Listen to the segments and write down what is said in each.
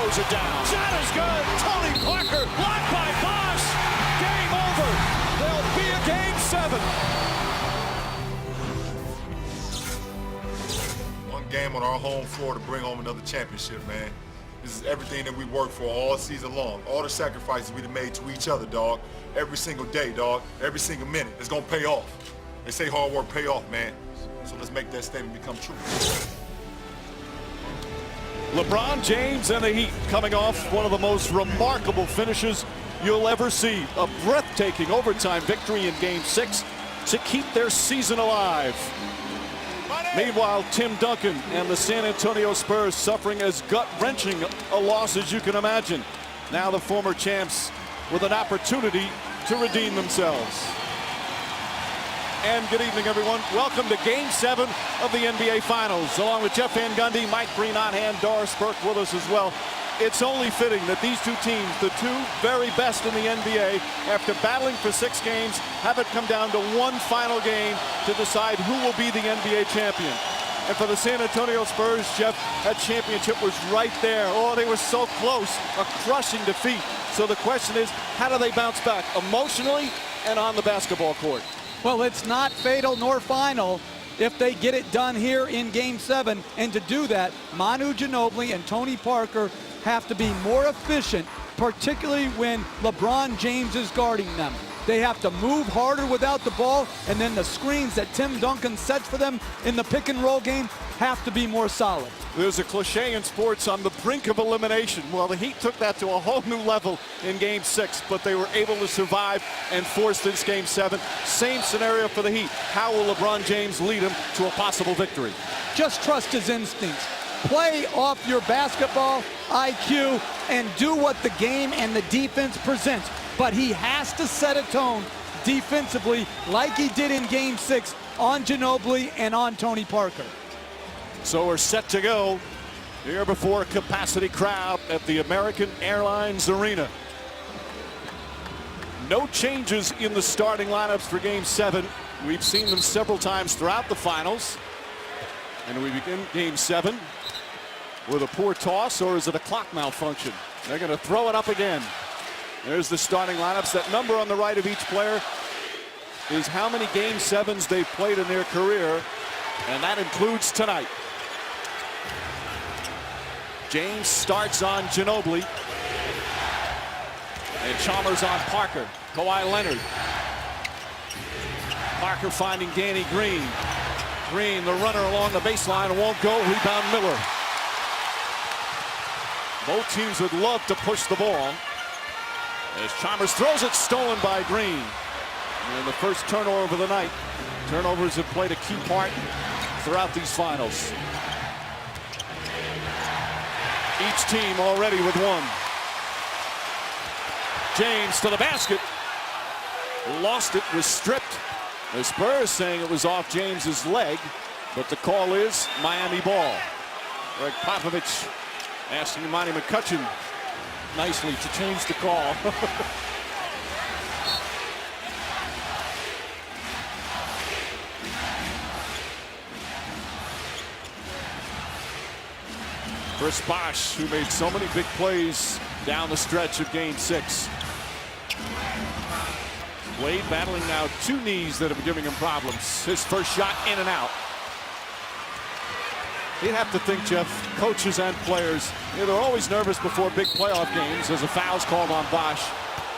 throws it down. Shot is good. Tony Parker blocked by Bosch. Game over. There'll be a game 7. One game on our home floor to bring home another championship, man. This is everything that we worked for all season long. All the sacrifices we've made to each other, dog. Every single day, dog. Every single minute. It's gonna pay off. They say hard work pay off, man. So let's make that statement become true. LeBron James and the Heat coming off one of the most remarkable finishes you'll ever see. A breathtaking overtime victory in Game 6 to keep their season alive. Meanwhile, Tim Duncan and the San Antonio Spurs suffering as gut-wrenching a loss as you can imagine. Now the former champs with an opportunity to redeem themselves. And good evening, everyone. Welcome to Game 7 of the NBA Finals. Along with Jeff Van Gundy, Mike Breen on hand, Doris Burke with us as well. It's only fitting that these two teams, the two very best in the NBA, after battling for 6 games, have it come down to one final game to decide who will be the NBA champion. And for the San Antonio Spurs, Jeff, that championship was right there. Oh, they were so close, a crushing defeat. So the question is, how do they bounce back emotionally and on the basketball court? Well, it's not fatal nor final if they get it done here in Game 7. And to do that, Manu Ginobili and Tony Parker have to be more efficient, particularly when LeBron James is guarding them. They have to move harder without the ball, and then the screens that Tim Duncan sets for them in the pick and roll game have to be more solid. There's a cliche in sports, on the brink of elimination. Well, the Heat took that to a whole new level in Game 6, but they were able to survive and force this Game 7. Same scenario for the Heat. How will LeBron James lead them to a possible victory? Just trust his instincts. Play off your basketball IQ and do what the game and the defense presents. But he has to set a tone defensively like he did in Game 6 on Ginobili and on Tony Parker. So we're set to go here before a capacity crowd at the American Airlines Arena. No changes in the starting lineups for Game 7. We've seen them several times throughout the finals. And we begin Game 7 with a poor toss, or is it a clock malfunction? They're going to throw it up again. There's the starting lineups. That number on the right of each player is how many Game 7s they've played in their career, and that includes tonight. James starts on Ginobili. And Chalmers on Parker. Kawhi Leonard. Parker finding Danny Green. Green, the runner along the baseline, won't go. Rebound Miller. Both teams would love to push the ball. As Chalmers throws it, stolen by Green. And the first turnover of the night. Turnovers have played a key part throughout these finals. Each team already with one. James to the basket. Lost it, was stripped. The Spurs saying it was off James's leg, but the call is Miami ball. Greg Popovich asking Monty McCutcheon nicely to change the call. Chris Bosh, who made so many big plays down the stretch of Game 6. Wade battling now 2 knees that have been giving him problems. His first shot in and out. You'd have to think, Jeff, coaches and players, they're always nervous before big playoff games. There's a foul's called on Bosh.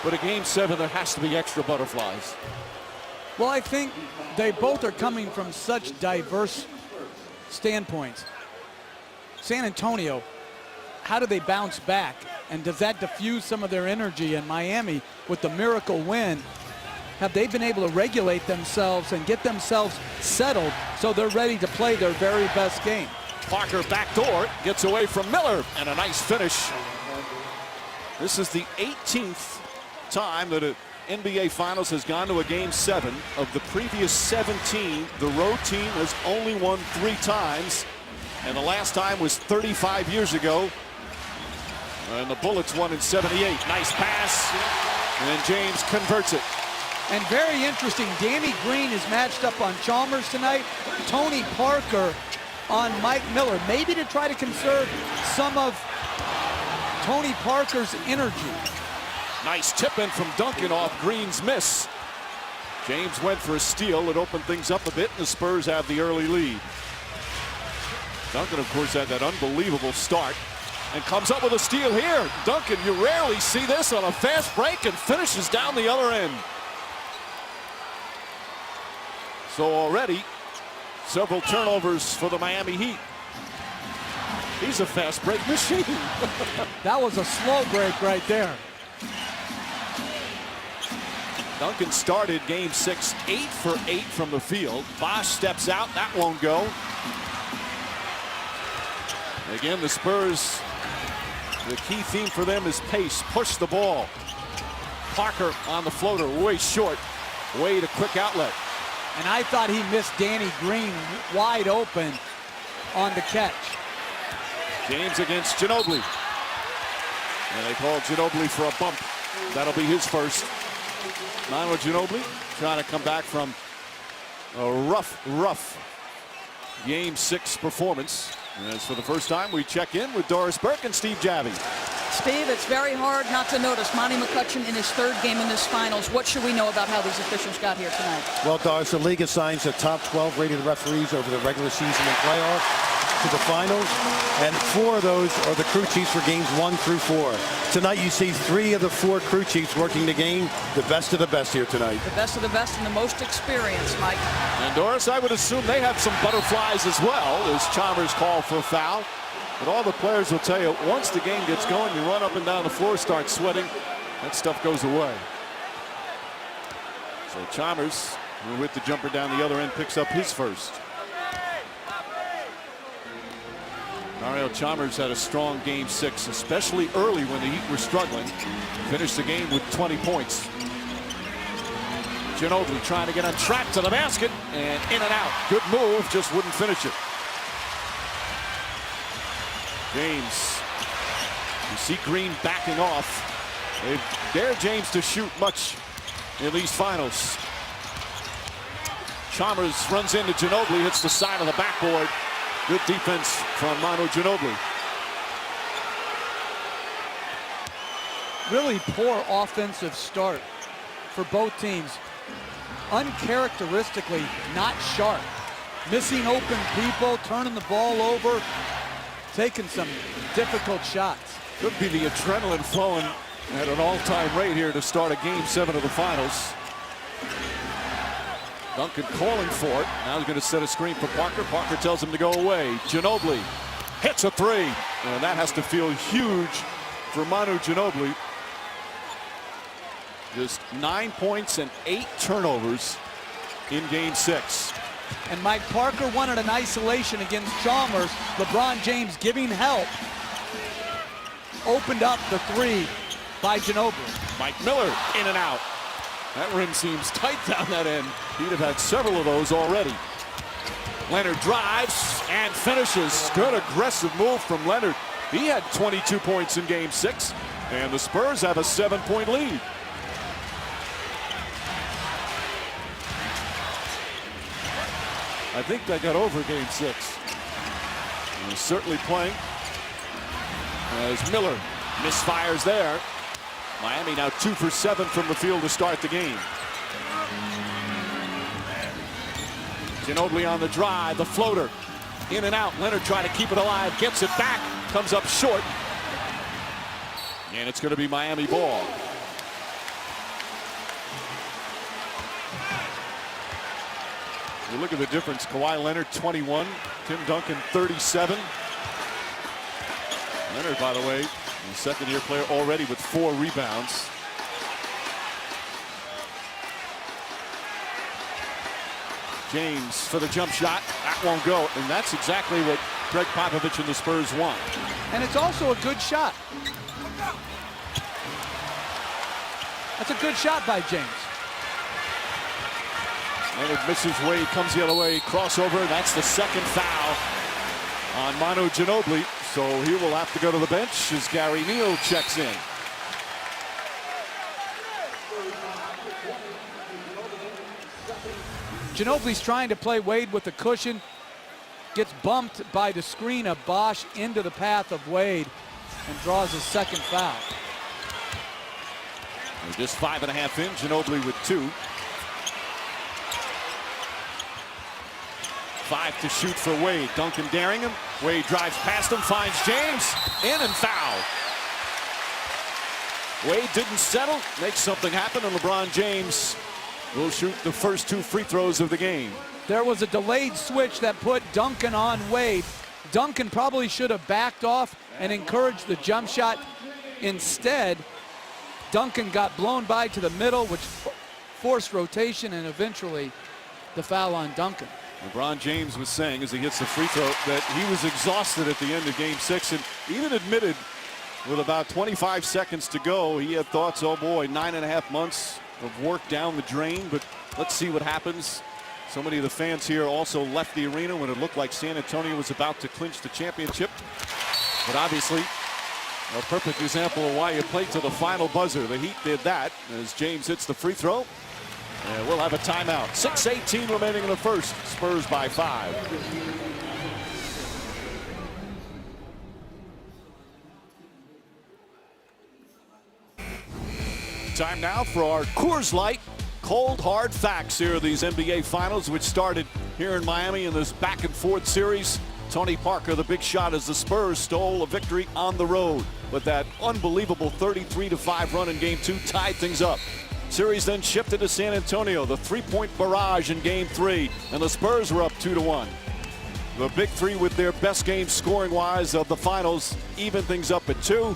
But at Game 7, there has to be extra butterflies. Well, I think they both are coming from such diverse standpoints. San Antonio, how do they bounce back? And does that diffuse some of their energy? In Miami, with the miracle win, have they been able to regulate themselves and get themselves settled so they're ready to play their very best game? Parker backdoor, gets away from Miller, and a nice finish. This is the 18th time that an NBA Finals has gone to a Game 7. Of the previous 17, the road team has only won 3 times. And the last time was 35 years ago. And the Bullets won in '78. Nice pass. And then James converts it. And very interesting, Danny Green is matched up on Chalmers tonight. Tony Parker on Mike Miller. Maybe to try to conserve some of Tony Parker's energy. Nice tip in from Duncan off Green's miss. James went for a steal. It opened things up a bit, and the Spurs have the early lead. Duncan, of course, had that unbelievable start and comes up with a steal here. Duncan, you rarely see this on a fast break, and finishes down the other end. So already, several turnovers for the Miami Heat. He's a fast break machine. That was a slow break right there. Duncan started game 6, 8 for 8 from the field. Bosch steps out. That won't go. Again, the Spurs, the key theme for them is pace. Push the ball. Parker on the floater, way short. Wade, a quick outlet. And I thought he missed Danny Green wide open on the catch. James against Ginobili. And they call Ginobili for a bump. That'll be his first. Manu Ginobili trying to come back from a rough game 6 performance. And as for the first time, we check in with Doris Burke and Steve Javie. Steve, it's very hard not to notice Monty McCutchen in his 3rd game in this finals. What should we know about how these officials got here tonight? Well, Doris, the league assigns the top 12 rated referees over the regular season and playoffs to the finals, and 4 of those are the crew chiefs for games 1 through 4. Tonight you see 3 of the 4 crew chiefs working the game, the best of the best here tonight. The best of the best and the most experienced, Mike. And Doris, I would assume they have some butterflies as well, as Chalmers called for a foul. But all the players will tell you, once the game gets going, you run up and down the floor, start sweating, that stuff goes away. So Chalmers, who with the jumper down the other end, picks up his first. Mario Chalmers had a strong game 6, especially early when the Heat were struggling. Finished the game with 20 points. Ginobili trying to get on track to the basket, and in and out. Good move, just wouldn't finish it. James, you see Green backing off. They dare James to shoot much in these finals. Chalmers runs into Ginobili, hits the side of the backboard. Good defense from Manu Ginobili. Really poor offensive start for both teams. Uncharacteristically not sharp. Missing open people, turning the ball over, taking some difficult shots. Could be the adrenaline flowing at an all-time rate here to start a game 7 of the finals. Duncan calling for it. Now he's going to set a screen for Parker. Parker tells him to go away. Ginobili hits a 3. And that has to feel huge for Manu Ginobili. Just 9 points and 8 turnovers in game 6. And Mike Parker wanted an isolation against Chalmers. LeBron James giving help. Opened up the 3 by Ginobili. Mike Miller in and out. That rim seems tight down that end. He'd have had several of those already. Leonard drives and finishes. Good aggressive move from Leonard. He had 22 points in game 6, and the Spurs have a 7-point lead. I think they got over game 6. He's certainly playing as Miller misfires there. Miami now 2 for 7 from the field to start the game. Ginobili on the drive, the floater, in and out. Leonard trying to keep it alive, gets it back, comes up short. And it's going to be Miami ball. You look at the difference. Kawhi Leonard 21, Tim Duncan 37. Leonard, by the way, the second-year player already with 4 rebounds. James for the jump shot. That won't go. And that's exactly what Greg Popovich and the Spurs want. And it's also a good shot. That's a good shot by James. Leonard misses. Wade comes the other way. Crossover. That's the second foul on Manu Ginobili. So he will have to go to the bench as Gary Neal checks in. Ginobili's trying to play Wade with the cushion. Gets bumped by the screen of Bosch into the path of Wade. and draws his second foul. They're just 5.5 in. Ginobili with 2. 5 to shoot for Wade. Duncan daring him. Wade drives past him, finds James. In and foul. Wade didn't settle, makes something happen, and LeBron James will shoot the first 2 free throws of the game. There was a delayed switch that put Duncan on Wade. Duncan probably should have backed off and encouraged the jump shot. Instead, Duncan got blown by to the middle, which forced rotation and eventually the foul on Duncan. LeBron James was saying as he hits the free throw that he was exhausted at the end of game 6, and even admitted with about 25 seconds to go, he had thoughts, oh boy, 9.5 months of work down the drain, but let's see what happens. So many of the fans here also left the arena when it looked like San Antonio was about to clinch the championship. But obviously, a perfect example of why you play to the final buzzer. The Heat did that as James hits the free throw. And we'll have a timeout. 6:18 remaining in the first. Spurs by 5. Time now for our Coors Light cold hard facts here of these NBA Finals, which started here in Miami in this back and forth series. Tony Parker, the big shot as the Spurs stole a victory on the road. But that unbelievable 33-5 run in game 2 tied things up. Series then shifted to San Antonio, the 3-point barrage in game 3, and the Spurs were up 2-1. The big 3 with their best game scoring wise of the finals even things up at 2.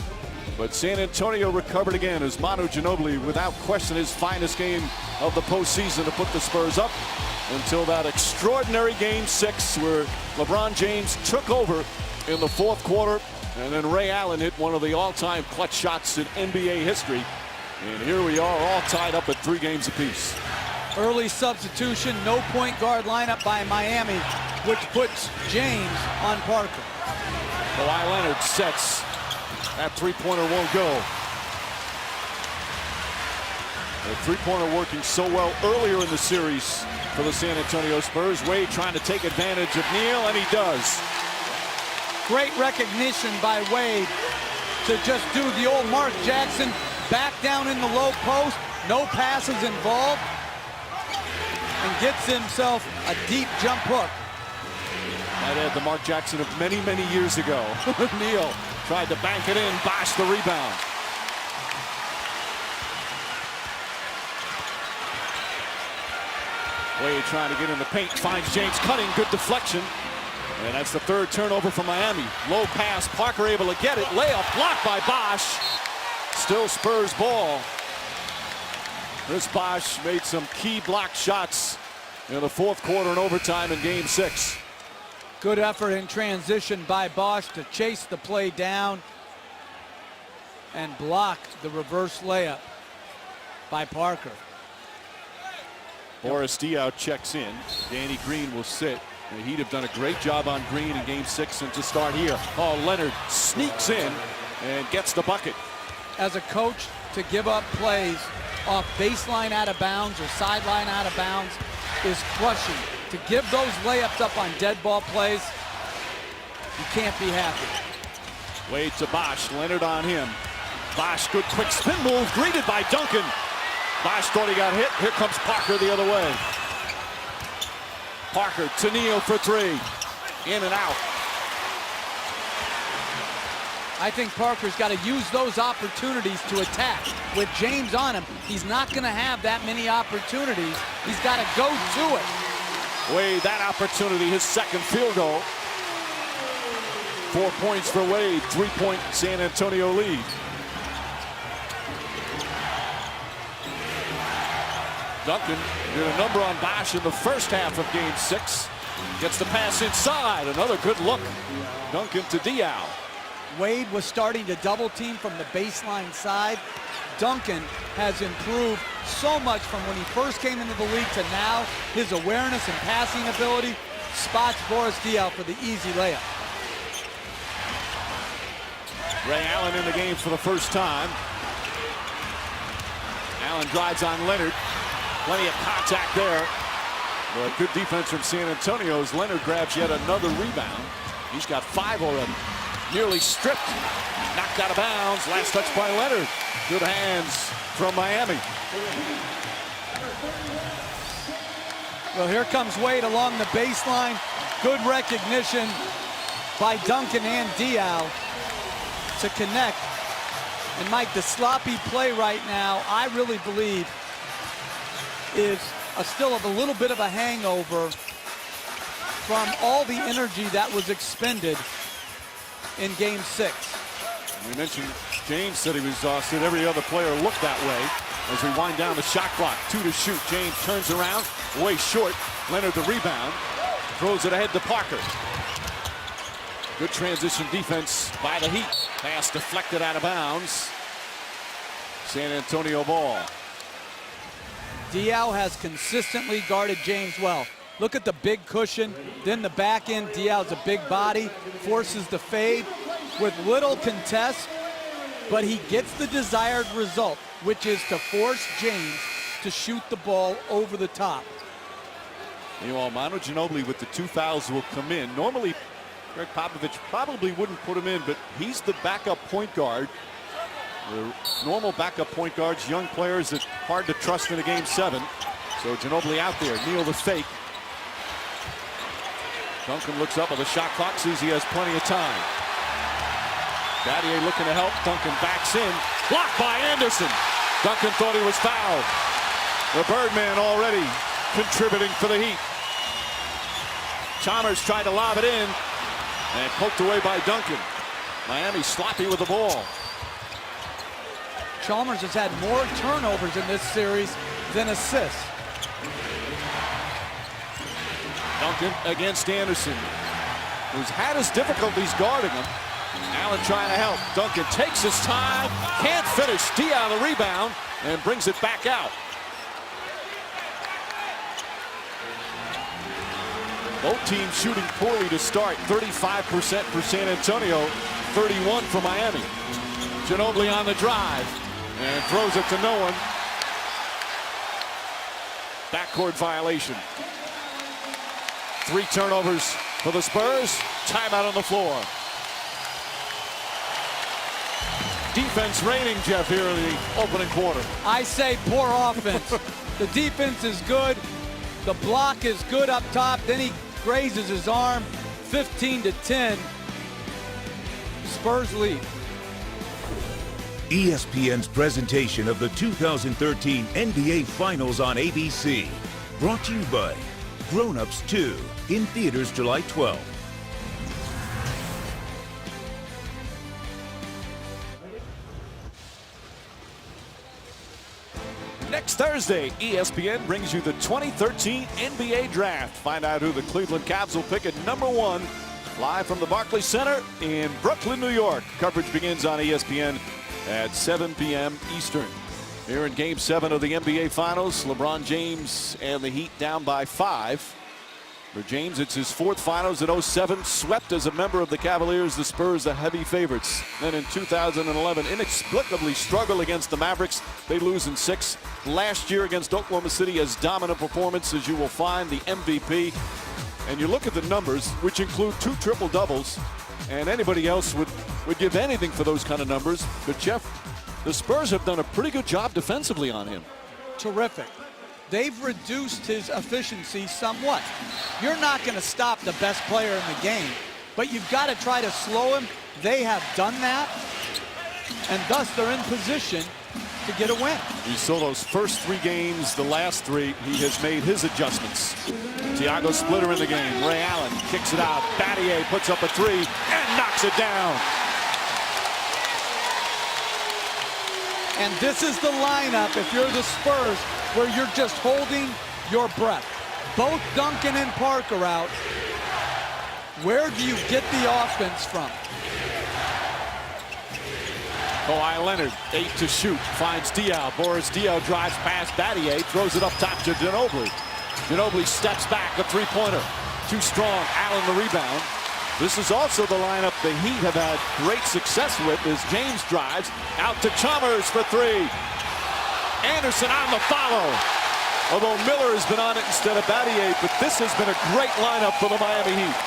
But San Antonio recovered again as Manu Ginobili, without question, his finest game of the postseason to put the Spurs up until that extraordinary game 6 where LeBron James took over in the 4th quarter, and then Ray Allen hit one of the all-time clutch shots in NBA history. And here we are all tied up at 3 games apiece. Early substitution, no point guard lineup by Miami, which puts James on Parker. Kawhi Leonard sets. That 3-pointer won't go. The 3-pointer working so well earlier in the series for the San Antonio Spurs. Wade trying to take advantage of Neal, and he does. Great recognition by Wade to just do the old Mark Jackson, back down in the low post, no passes involved, and gets himself a deep jump hook. Might add the Mark Jackson of many, many years ago. Neal tried to bank it in, Bosh the rebound. Wade trying to get in the paint, finds James cutting, good deflection. And that's the 3rd turnover for Miami. Low pass, Parker able to get it, layup blocked by Bosh. Still Spurs ball. Chris Bosh made some key block shots in the 4th quarter and overtime in game 6. Good effort in transition by Bosh to chase the play down and block the reverse layup by Parker. Boris Diaw checks in. Danny Green will sit. The Heat have done a great job on Green in game 6 and to start here. Oh, Leonard sneaks in and gets the bucket. As a coach, to give up plays off baseline out of bounds or sideline out of bounds is crushing. To give those layups up on dead ball plays, you can't be happy. Wade to Bosh, Leonard on him. Bosh, good quick spin move, greeted by Duncan. Bosh thought he got hit. Here comes Parker the other way. Parker to Neal for 3. In and out. I think Parker's got to use those opportunities to attack. With James on him, he's not going to have that many opportunities. He's got to go to it. Wade, that opportunity, his 2nd field goal. 4 points for Wade, 3-point San Antonio lead. Duncan did a number on Bosh in the first half of game 6. Gets the pass inside, another good look. Duncan to Diaw. Wade was starting to double team from the baseline side. Duncan has improved so much from when he first came into the league to now. His awareness and passing ability spots Boris Diaw for the easy layup. Ray Allen in the game for the first time. Allen drives on Leonard. Plenty of contact there. But good defense from San Antonio as Leonard grabs yet another rebound. He's got 5 already. Nearly stripped. Knocked out of bounds. Last touch by Leonard. Good hands from Miami. Well, here comes Wade along the baseline. Good recognition by Duncan and Diaw to connect. And Mike, the sloppy play right now, I really believe, is still a little bit of a hangover from all the energy that was expended in Game 6. We mentioned James said he was exhausted. Every other player looked that way as we wind down the shot clock. 2 to shoot. James turns around, way short. Leonard the rebound. Throws it ahead to Parker. Good transition defense by the Heat. Pass deflected out of bounds. San Antonio ball. Diaw has consistently guarded James well. Look at the big cushion, then the back end. Diaw's a big body, forces the fade with little contest, but he gets the desired result, which is to force James to shoot the ball over the top. Meanwhile, Manu Ginobili with the 2 fouls will come in. Normally, Greg Popovich probably wouldn't put him in, but he's the backup point guard. The normal backup point guards, young players that hard to trust in a Game 7. So Ginobili out there. Neal the fake. Duncan looks up at the shot clock, sees he has plenty of time. Battier looking to help. Duncan backs in. Blocked by Anderson. Duncan thought he was fouled. The Birdman already contributing for the Heat. Chalmers tried to lob it in and poked away by Duncan. Miami sloppy with the ball. Chalmers has had more turnovers in this series than assists. Duncan against Anderson, who's had his difficulties guarding him. Allen trying to help. Duncan takes his time, can't finish. Diaw the rebound and brings it back out. Both teams shooting poorly to start. 35% for San Antonio, 31% for Miami. Ginobili on the drive and throws it to no one. Backcourt violation. 3 turnovers for the Spurs. Timeout on the floor. Defense reigning, Jeff, here in the opening quarter. I say poor offense. The defense is good. The block is good up top. Then he grazes his arm. 15-10. Spurs lead. ESPN's presentation of the 2013 NBA Finals on ABC. Brought to you by Grown Ups 2. In theaters July 12th. Next Thursday, ESPN brings you the 2013 NBA Draft. Find out who the Cleveland Cavs will pick at #1. Live from the Barclays Center in Brooklyn, New York. Coverage begins on ESPN at 7 p.m. Eastern. Here in Game 7 of the NBA Finals, LeBron James and the Heat down by 5. For James, it's his 4th Finals in 07. Swept as a member of the Cavaliers, the Spurs the heavy favorites. Then in 2011, inexplicably struggle against the Mavericks. They lose in 6. Last year against Oklahoma City, as dominant performance as you will find, the MVP. And you look at the numbers, which include 2 triple-doubles, and anybody else would give anything for those kind of numbers. But Jeff, the Spurs have done a pretty good job defensively on him. Terrific. They've reduced his efficiency somewhat. You're not going to stop the best player in the game, but you've got to try to slow him. They have done that, and thus they're in position to get a win. You saw those first 3 games, the last 3, he has made his adjustments. Thiago Splitter in the game. Ray Allen kicks it out. Battier puts up a 3 and knocks it down. And this is the lineup, if you're the Spurs, where you're just holding your breath. Both Duncan and Parker out. Where do you get the offense from? Kawhi Leonard, 8 to shoot, finds Diaw. Boris Diaw drives past Battier, throws it up top to Ginobili. Ginobili steps back, a 3-pointer. Too strong, Allen the rebound. This is also the lineup the Heat have had great success with as James drives out to Chalmers for 3. Anderson on the follow. Although Miller has been on it instead of Battier, but this has been a great lineup for the Miami Heat.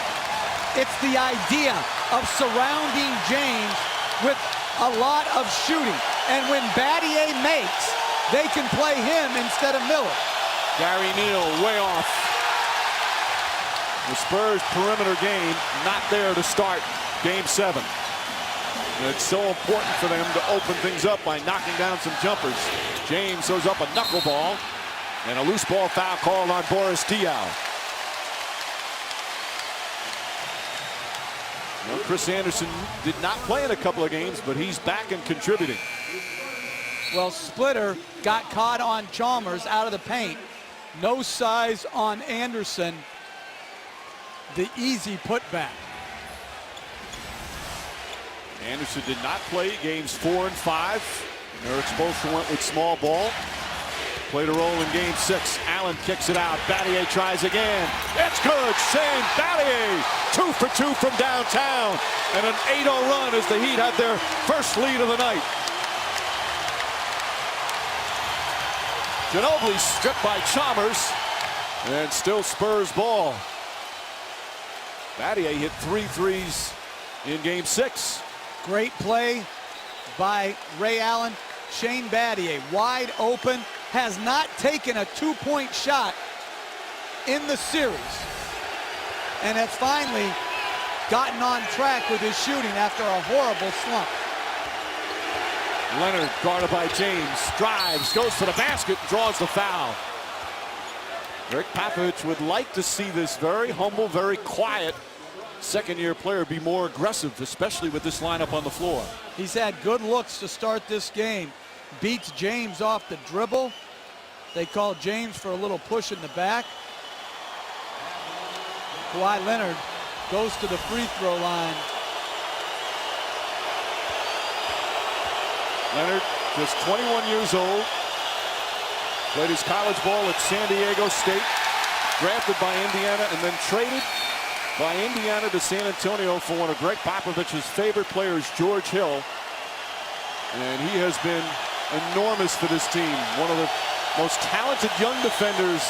It's the idea of surrounding James with a lot of shooting. And when Battier makes, they can play him instead of Miller. Gary Neal way off. The Spurs perimeter game not there to start game 7. And it's so important for them to open things up by knocking down some jumpers. James throws up a knuckleball and a loose ball foul called on Boris Diaw. Well, Chris Anderson did not play in a couple of games, but he's back and contributing. Well, Splitter got caught on Chalmers out of the paint. No size on Anderson. The easy putback. Anderson did not play games 4 and 5. Eric Spoelstra went with small ball. Played a role in game 6. Allen kicks it out. Battier tries again. It's good. Shane Battier, 2 for 2 from downtown. And an 8-0 run as the Heat have their first lead of the night. Ginobili stripped by Chalmers. And still Spurs ball. Battier hit 3 threes in game 6. Great play by Ray Allen. Shane Battier wide open, has not taken a 2-point shot in the series, and has finally gotten on track with his shooting after a horrible slump. Leonard guarded by James, drives, goes for the basket, draws the foul. Rick Popovich would like to see this very humble, very quiet second-year player be more aggressive, especially with this lineup on the floor. He's had good looks to start this game. Beats James off the dribble. They call James for a little push in the back. Kawhi Leonard goes to the free throw line. Leonard, just 21 years old. Played his college ball at San Diego State. Drafted by Indiana and then traded by Indiana to San Antonio for one of Greg Popovich's favorite players, George Hill. And he has been enormous for this team. One of the most talented young defenders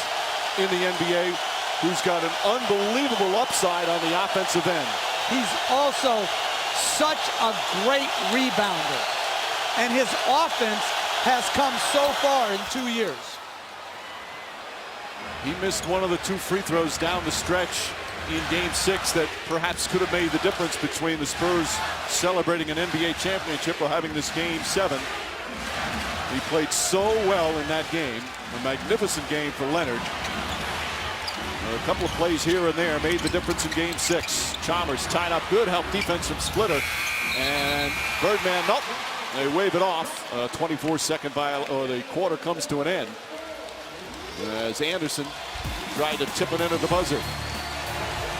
in the NBA, who's got an unbelievable upside on the offensive end. He's also such a great rebounder. And his offense has come so far in 2 years. He missed one of the 2 free throws down the stretch in game 6 that perhaps could have made the difference between the Spurs celebrating an NBA championship or having this game 7. He played so well in that game. A magnificent game for Leonard. A couple of plays here and there made the difference in game 6. Chalmers tied up, good help defense from Splitter. And Birdman, nope, they wave it off. 24-second or the quarter comes to an end as Anderson tried to tip it into the buzzer.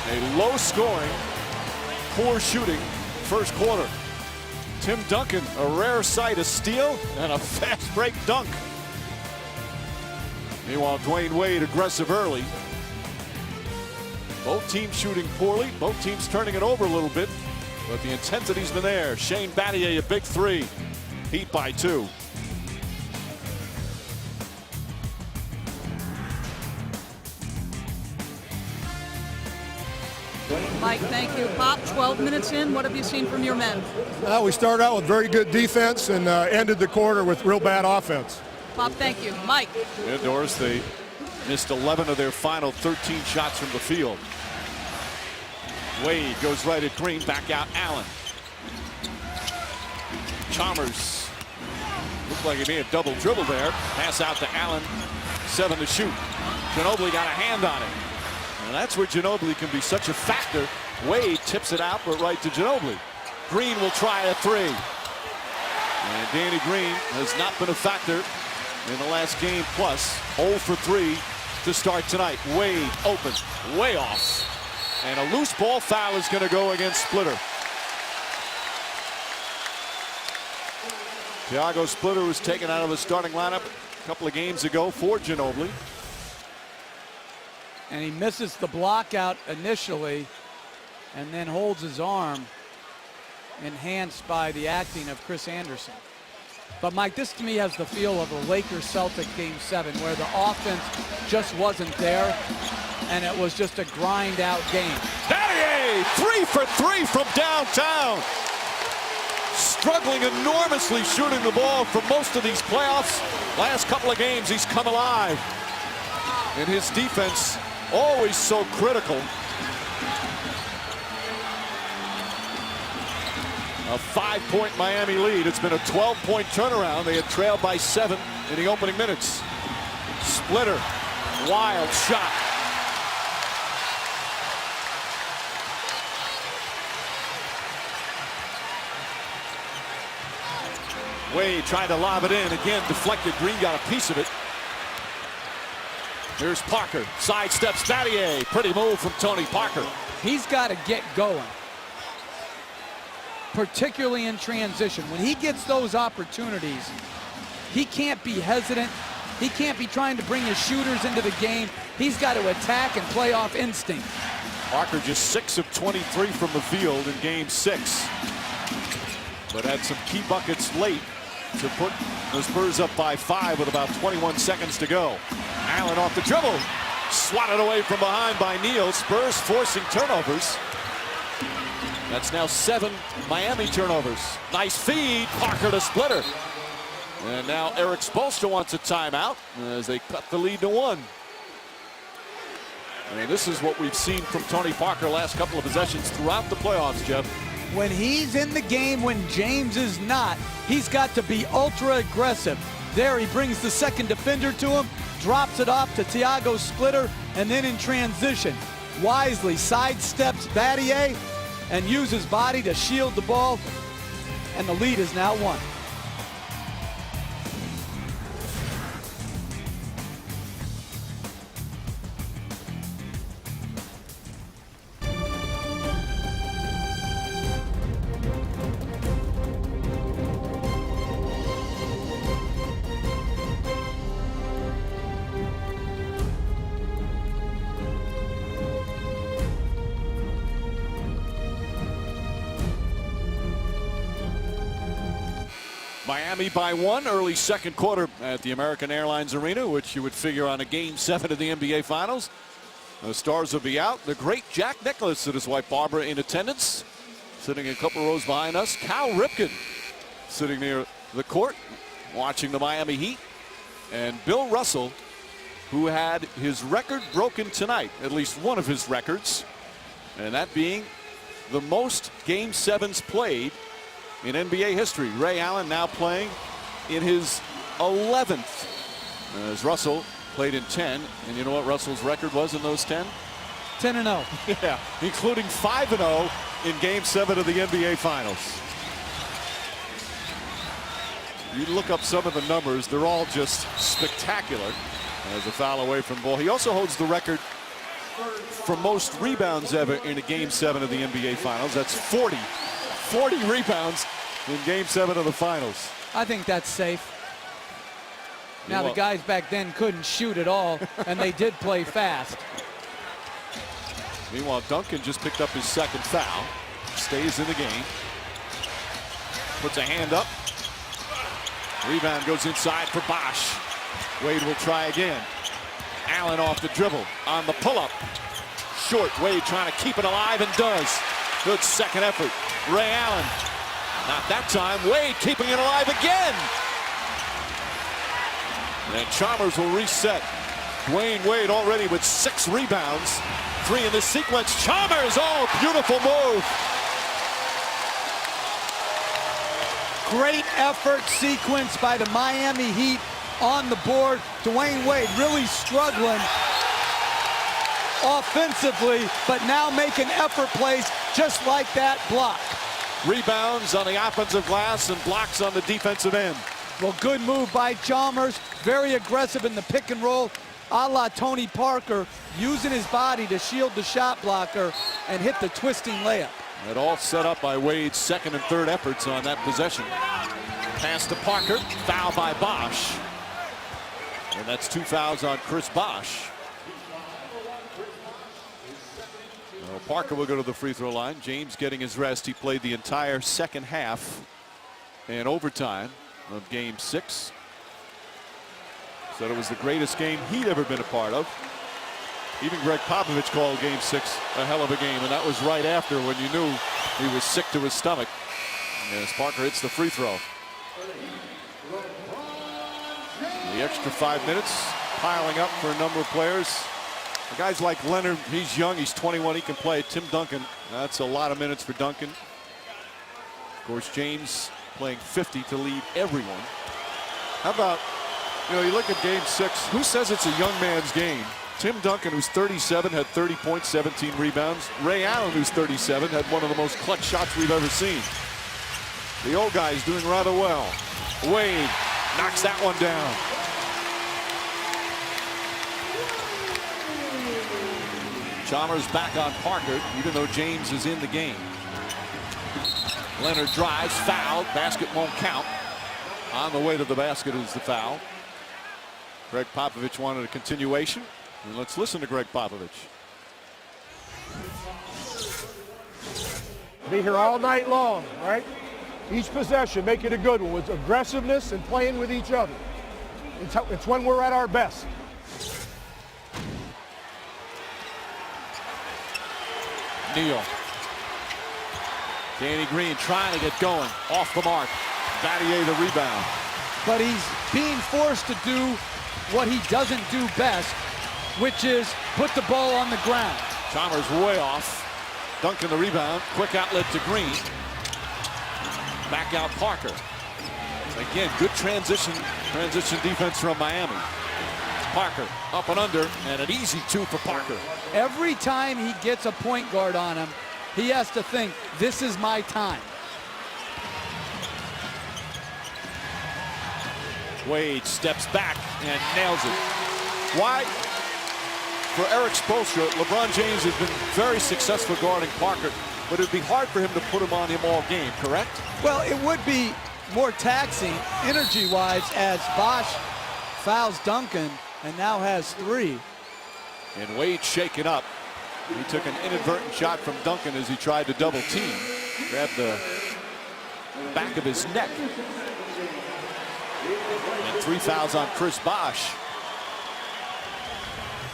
A low scoring, poor shooting first quarter. Tim Duncan, a rare sight, a steal and a fast break dunk. Meanwhile, Dwayne Wade aggressive early. Both teams shooting poorly, both teams turning it over a little bit, but the intensity's been there. Shane Battier, a big 3. Heat by 2. Mike, thank you. Pop, 12 minutes in, what have you seen from your men? We started out with very good defense and ended the quarter with real bad offense. Pop, thank you. Mike. Indoors, they missed 11 of their final 13 shots from the field. Wade goes right at Green, back out Allen. Chalmers looked like he may have double dribbled there. Pass out to Allen, 7 to shoot. Ginobili got a hand on it. And that's where Ginobili can be such a factor. Wade tips it out, but right to Ginobili. Green will try a 3. And Danny Green has not been a factor in the last game plus. 0 for 3 to start tonight. Wade open, way off. And a loose ball foul is going to go against Splitter. Thiago Splitter was taken out of the starting lineup a couple of games ago for Ginobili. And he misses the block out initially and then holds his arm, enhanced by the acting of Chris Anderson. But Mike, this to me has the feel of a Lakers-Celtic Game 7, where the offense just wasn't there, and it was just a grind-out game. Battier, 3 for 3 from downtown. Struggling enormously shooting the ball for most of these playoffs. Last couple of games, he's come alive. And his defense, always so critical. A 5-point Miami lead. It's been a 12-point turnaround. They had trailed by 7 in the opening minutes. Splitter, wild shot. Wade tried to lob it in. Again, deflected. Green got a piece of it. Here's Parker. Sidesteps Battier. Pretty move from Tony Parker. He's got to get going, particularly in transition. When he gets those opportunities, he can't be hesitant. He can't be trying to bring his shooters into the game. He's got to attack and play off instinct. Parker just 6 of 23 from the field in game 6. But had some key buckets late to put the Spurs up by 5 with about 21 seconds to go. Allen off the dribble. Swatted away from behind by Neal. Spurs forcing turnovers. That's now 7 Miami turnovers. Nice feed. Parker to Splitter. And now Eric Spoelstra wants a timeout as they cut the lead to 1. I mean, this is what we've seen from Tony Parker last couple of possessions throughout the playoffs, Jeff. When he's in the game, when James is not, he's got to be ultra aggressive. There he brings the second defender to him, drops it off to Thiago Splitter, and then in transition, wisely sidesteps Battier and uses his body to shield the ball, and the lead is now 1. Miami by 1 early second quarter at the American Airlines Arena, which you would figure on a game 7 of the NBA Finals. The Stars will be out. The great Jack Nicklaus and his wife Barbara in attendance, sitting a couple rows behind us. Cal Ripken sitting near the court watching the Miami Heat. And Bill Russell, who had his record broken tonight, at least one of his records, and that being the most game 7s played in NBA history. Ray Allen now playing in his 11th, as Russell played in 10. And you know what Russell's record was in those 10? 10-0. Yeah, including 5-0 in game 7 of the NBA Finals. You look up some of the numbers, they're all just spectacular. As a foul away from the ball. He also holds the record for most rebounds ever in a game 7 of the NBA Finals. That's 40 rebounds in game 7 of the finals. I think that's safe. Now the guys back then couldn't shoot at all, and they did play fast. Meanwhile, Duncan just picked up his second foul. Stays in the game. Puts a hand up. Rebound goes inside for Bosch. Wade will try again. Allen off the dribble on the pull-up. Short. Wade trying to keep it alive and does. Good second effort. Ray Allen. Not that time. Wade keeping it alive again. And Chalmers will reset. Dwayne Wade already with 6 rebounds. 3 in this sequence. Chalmers. Oh, beautiful move. Great effort sequence by the Miami Heat on the board. Dwayne Wade really struggling offensively, but now making effort plays just like that block. Rebounds on the offensive glass and blocks on the defensive end. Well, good move by Chalmers. Very aggressive in the pick and roll, a la Tony Parker, using his body to shield the shot blocker and hit the twisting layup. It all set up by Wade's second and third efforts on that possession. Pass to Parker, foul by Bosch. And that's 2 fouls on Chris Bosch. Well, Parker will go to the free throw line. James getting his rest. He played the entire second half and overtime. of Game 6. Said it was the greatest game he'd ever been a part of. Even Greg Popovich called Game 6 a hell of a game, and that was right after when you knew he was sick to his stomach. As Parker hits the free throw. The extra 5 minutes piling up for a number of players. The guys like Leonard, he's young, he's 21, he can play. Tim Duncan, that's a lot of minutes for Duncan. Of course, James playing 50 to lead everyone. How about, you look at Game 6, who says it's a young man's game? Tim Duncan, who's 37, had 30 points, 17 rebounds. Ray Allen, who's 37, had one of the most clutch shots we've ever seen. The old guy is doing rather well. Wade knocks that one down. Chalmers back on Parker, even though James is in the game. Leonard drives, fouled, basket won't count. On the way to the basket is the foul. Greg Popovich wanted a continuation. And let's listen to Greg Popovich. Be here all night long, right? Each possession, make it a good one with aggressiveness and playing with each other. It's when we're at our best. Neal. Danny Green trying to get going. Off the mark. Battier the rebound. But he's being forced to do what he doesn't do best, which is put the ball on the ground. Chalmers way off. Duncan the rebound. Quick outlet to Green. Back out Parker. Again, good transition defense from Miami. Parker up and under, and an easy 2 for Parker. Every time he gets a point guard on him, he has to think, this is my time. Wade steps back and nails it. Why? For Eric Spoelstra, LeBron James has been very successful guarding Parker, but it'd be hard for him to put him on him all game, correct? Well, it would be more taxing energy-wise as Bosch fouls Duncan and now has 3. And Wade shaken up. He took an inadvertent shot from Duncan as he tried to double team. Grabbed the back of his neck. And 3 fouls on Chris Bosch.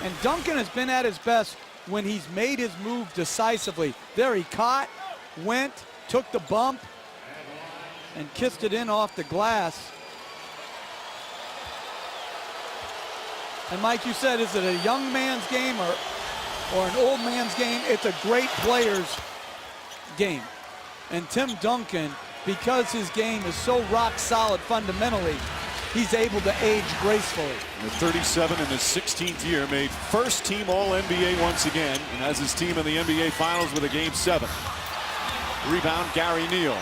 And Duncan has been at his best when he's made his move decisively. There he caught, went, took the bump, and kissed it in off the glass. And Mike, you said, is it a young man's game or an old man's game? It's a great player's game. And Tim Duncan, because his game is so rock solid fundamentally, he's able to age gracefully. The 37 in his 16th year, made first team All-NBA once again, and has his team in the NBA Finals with a Game 7. Rebound, Gary Neal.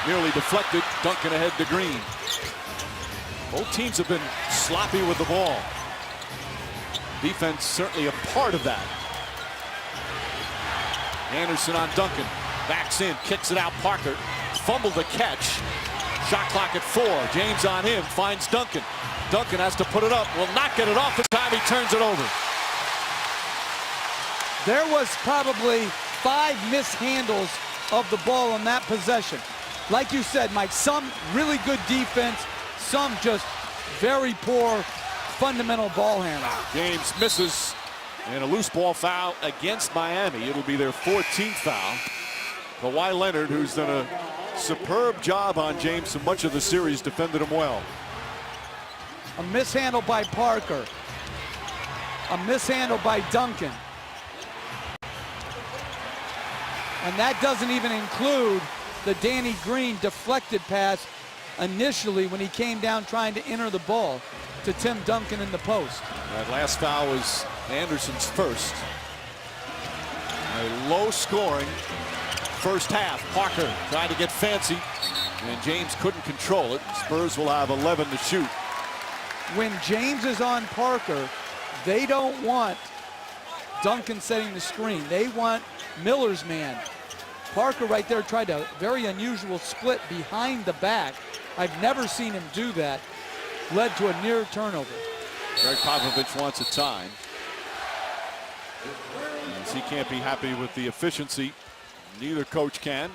Nearly deflected, Duncan ahead to Green. Both teams have been sloppy with the ball. Defense certainly a part of that. Anderson on Duncan. Backs in, kicks it out. Parker fumbled the catch. Shot clock at 4. James on him, finds Duncan. Duncan has to put it up. Will not get it off in time. He turns it over. There was probably 5 mishandles of the ball in that possession. Like you said, Mike, some really good defense, some just very poor fundamental ball handling. James misses, and a loose ball foul against Miami. It'll be their 14th foul. Kawhi Leonard, who's done a superb job on James so much of the series, defended him well. A mishandle by Parker. A mishandle by Duncan. And that doesn't even include the Danny Green deflected pass initially when he came down trying to enter the ball to Tim Duncan in the post. That last foul was Anderson's first. A low scoring first half. Parker tried to get fancy, and James couldn't control it. Spurs will have 11 to shoot. When James is on Parker, they don't want Duncan setting the screen. They want Miller's man. Parker right there tried a very unusual split behind the back. I've never seen him do that. Led to a near turnover. Greg Popovich wants a time. As he can't be happy with the efficiency. Neither coach can.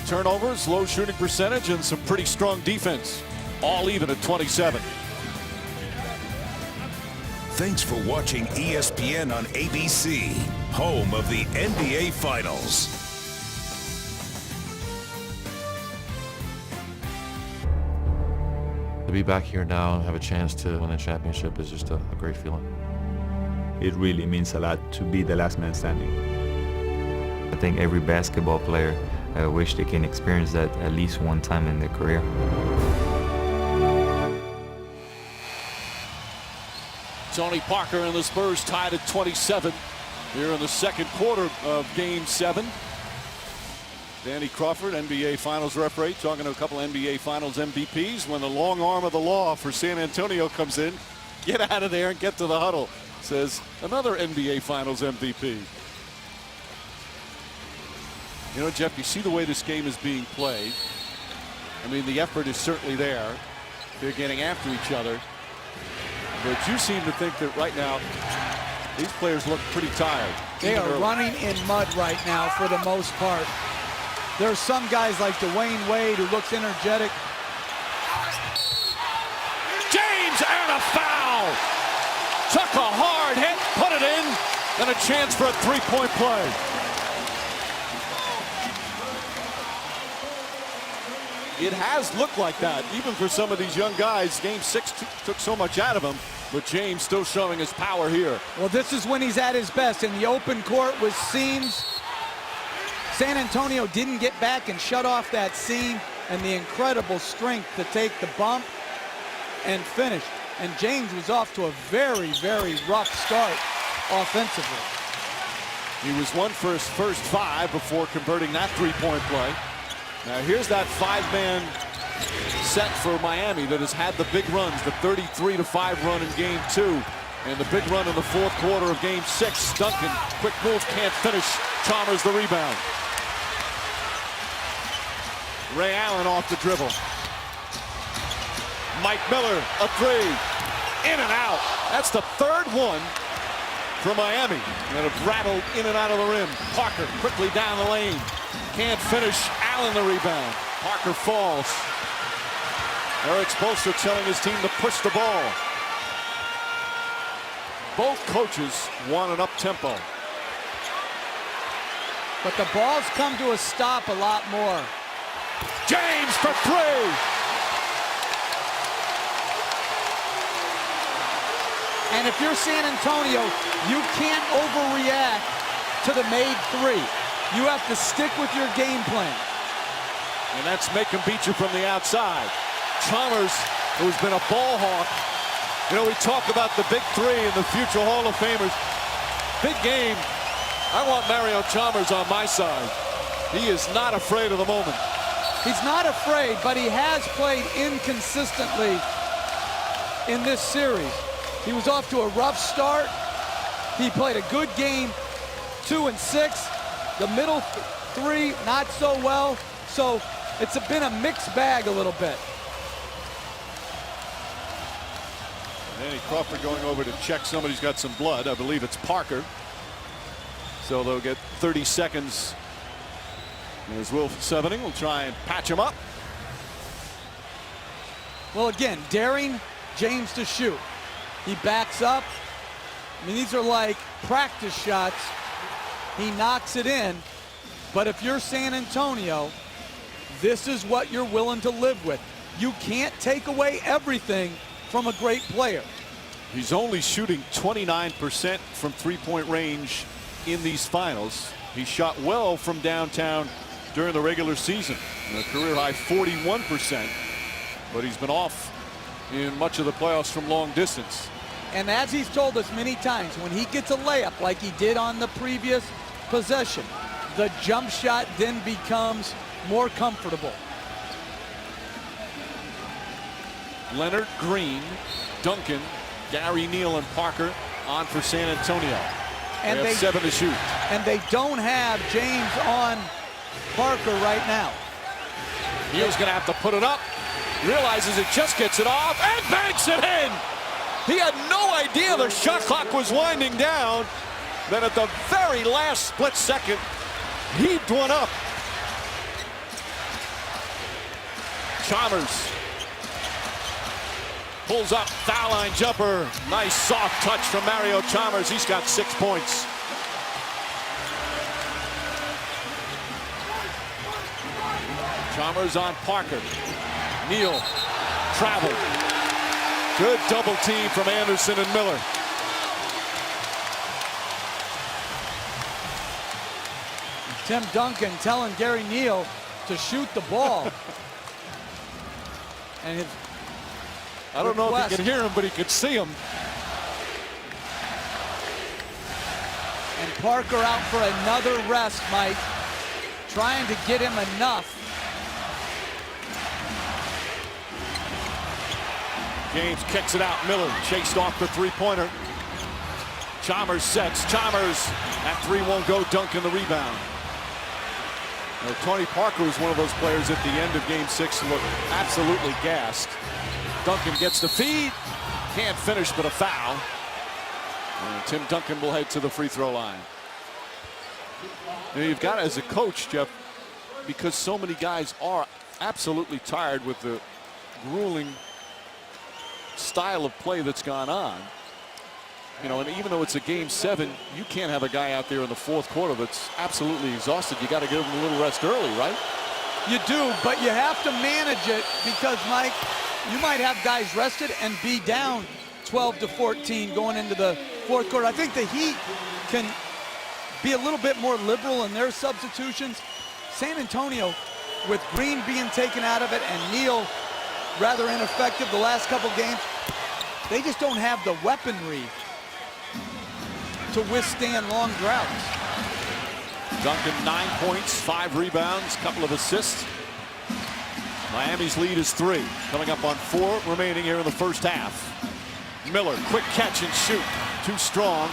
turnovers, low shooting percentage, and some pretty strong defense. All even at 27. Thanks for watching ESPN on ABC, home of the NBA Finals. To be back here now and have a chance to win a championship is just a great feeling. It really means a lot to be the last man standing. I think every basketball player wish they can experience that at least one time in their career. Tony Parker and the Spurs tied at 27 here in the second quarter of Game 7. Danny Crawford, NBA Finals referee, talking to a couple NBA Finals MVPs when the long arm of the law for San Antonio comes in. Get out of there and get to the huddle, says another NBA Finals MVP. You know, Jeff, you see the way this game is being played. I mean, the effort is certainly there. They're getting after each other. But you seem to think that right now, these players look pretty tired. They are running in mud right now for the most part. There's some guys like Dwayne Wade who looks energetic. James, and a foul! Took a hard hit, put it in, and a chance for a three-point play. It has looked like that, even for some of these young guys. Game 6 took so much out of him, but James still showing his power here. Well, this is when he's at his best in the open court with seams. San Antonio didn't get back and shut off that seam, and the incredible strength to take the bump and finish. And James was off to a very, very rough start offensively. He was 1 for his first 5 before converting that three-point play. Now here's that 5-man set for Miami that has had the big runs, the 33-5 run in Game 2, and the big run in the fourth quarter of Game 6. Duncan, quick move, can't finish. Chalmers the rebound. Ray Allen off the dribble. Mike Miller, a three. In and out. That's the third one for Miami. And have rattled in and out of the rim. Parker quickly down the lane. Can't finish. Allen the rebound. Parker falls. Eric Spoelstra telling his team to push the ball. Both coaches want an up-tempo. But the ball's come to a stop a lot more. James for three. And if you're San Antonio, you can't overreact to the made three. You have to stick with your game plan. And that's make him beat you from the outside. Chalmers, who's been a ball hawk. You know, we talk about the big three and the future Hall of Famers. Big game. I want Mario Chalmers on my side. He is not afraid of the moment. He's not afraid, but he has played inconsistently in this series. He was off to a rough start. He played a good game, 2 and 6. The middle three, not so well. So it's been a mixed bag a little bit. Danny Crawford going over to check somebody's got some blood. I believe it's Parker. So they'll get 30 seconds. As Will Sevening will try and patch him up. Well, again, daring James to shoot. He backs up. I mean, these are like practice shots. He knocks it in. But if you're San Antonio, this is what you're willing to live with. You can't take away everything from a great player. He's only shooting 29% from three-point range in these finals. He shot well from downtown during the regular season. A career high 41%. But he's been off in much of the playoffs from long distance. And as he's told us many times, when he gets a layup like he did on the previous possession, the jump shot then becomes more comfortable. Leonard, Green, Duncan, Gary Neal, and Parker on for San Antonio. And they have 7 to shoot. And they don't have James on Parker right now. Neal's going to have to put it up. Realizes it just gets it off and banks it in. He had no idea the shot clock was winding down. Then at the very last split second, heaved one up. Chalmers pulls up, foul line jumper. Nice soft touch from Mario Chalmers. He's got 6 points. Chalmers on Parker. Neal traveled. Good double team from Anderson and Miller. Tim Duncan telling Gary Neal to shoot the ball. And I don't know if he can hear him, but he could see him. And Parker out for another rest, Mike. Trying to get him enough. James kicks it out. Miller chased off the three-pointer. Chalmers sets. Chalmers. That three won't go. Duncan the rebound. Now, Tony Parker was one of those players at the end of Game 6 who looked absolutely gassed. Duncan gets the feed. Can't finish, but a foul. And Tim Duncan will head to the free throw line. Now, you've got, as a coach, Jeff, because so many guys are absolutely tired with the grueling style of play that's gone on. You know, and even though it's a Game 7, you can't have a guy out there in the fourth quarter that's absolutely exhausted. You got to give him a little rest early, right? You do, but you have to manage it because, Mike, you might have guys rested and be down 12-14 going into the fourth quarter. I think the Heat can be a little bit more liberal in their substitutions. San Antonio, with Green being taken out of it and Neal rather ineffective the last couple games, they just don't have the weaponry to withstand long droughts. Duncan 9 points, 5 rebounds, couple of assists. Miami's lead is 3, coming up on 4 remaining here in the first half. Miller, quick catch and shoot, too strong.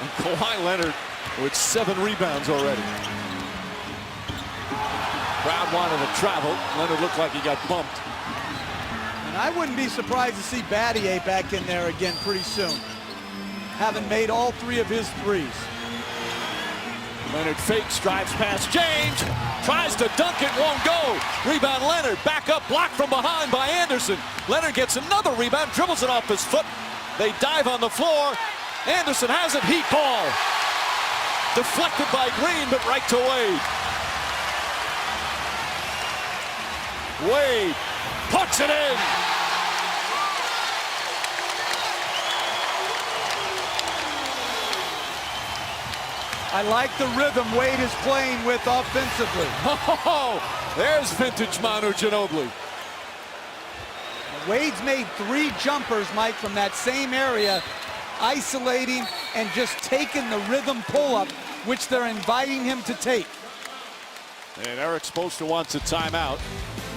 And Kawhi Leonard with 7 rebounds already. Crowd wanted to travel. Leonard looked like he got bumped. And I wouldn't be surprised to see Battier back in there again pretty soon, having made all 3 of his threes. Leonard fakes, drives past James, tries to dunk it, won't go. Rebound Leonard, back up, blocked from behind by Anderson. Leonard gets another rebound, dribbles it off his foot. They dive on the floor. Anderson has it, Heat ball. Deflected by Green, but right to Wade. Wade puts it in. I like the rhythm Wade is playing with offensively. Oh, there's vintage Manu Ginobili. Wade's made 3 jumpers, Mike, from that same area, isolating and just taking the rhythm pull-up, which they're inviting him to take. And Eric Spoelstra wants a timeout.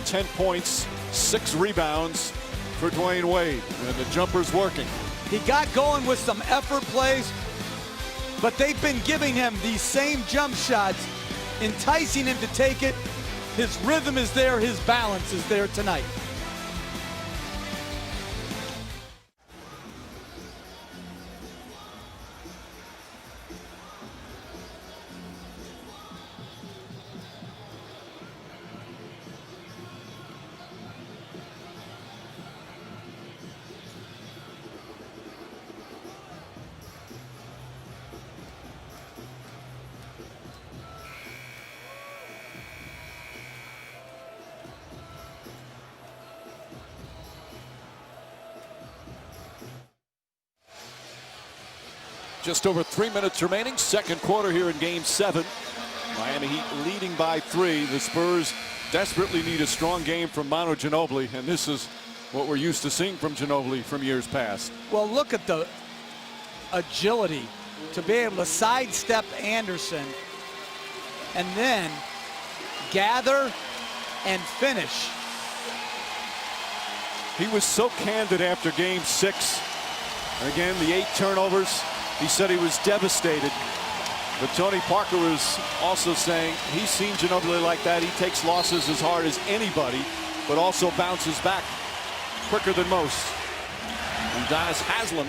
10 points, 6 rebounds for Dwayne Wade, and the jumper's working. He got going with some effort plays, but they've been giving him these same jump shots, enticing him to take it. His rhythm is there, his balance is there tonight. Just over 3 minutes remaining, second quarter here in Game 7. Miami Heat leading by 3. The Spurs desperately need a strong game from Manu Ginobili, and this is what we're used to seeing from Ginobili from years past. Well, look at the agility to be able to sidestep Anderson and then gather and finish. He was so candid after Game 6. Again, the 8 turnovers. He said he was devastated. But Tony Parker was also saying he's seen Ginobili like that. He takes losses as hard as anybody, but also bounces back quicker than most. Udonis Haslem,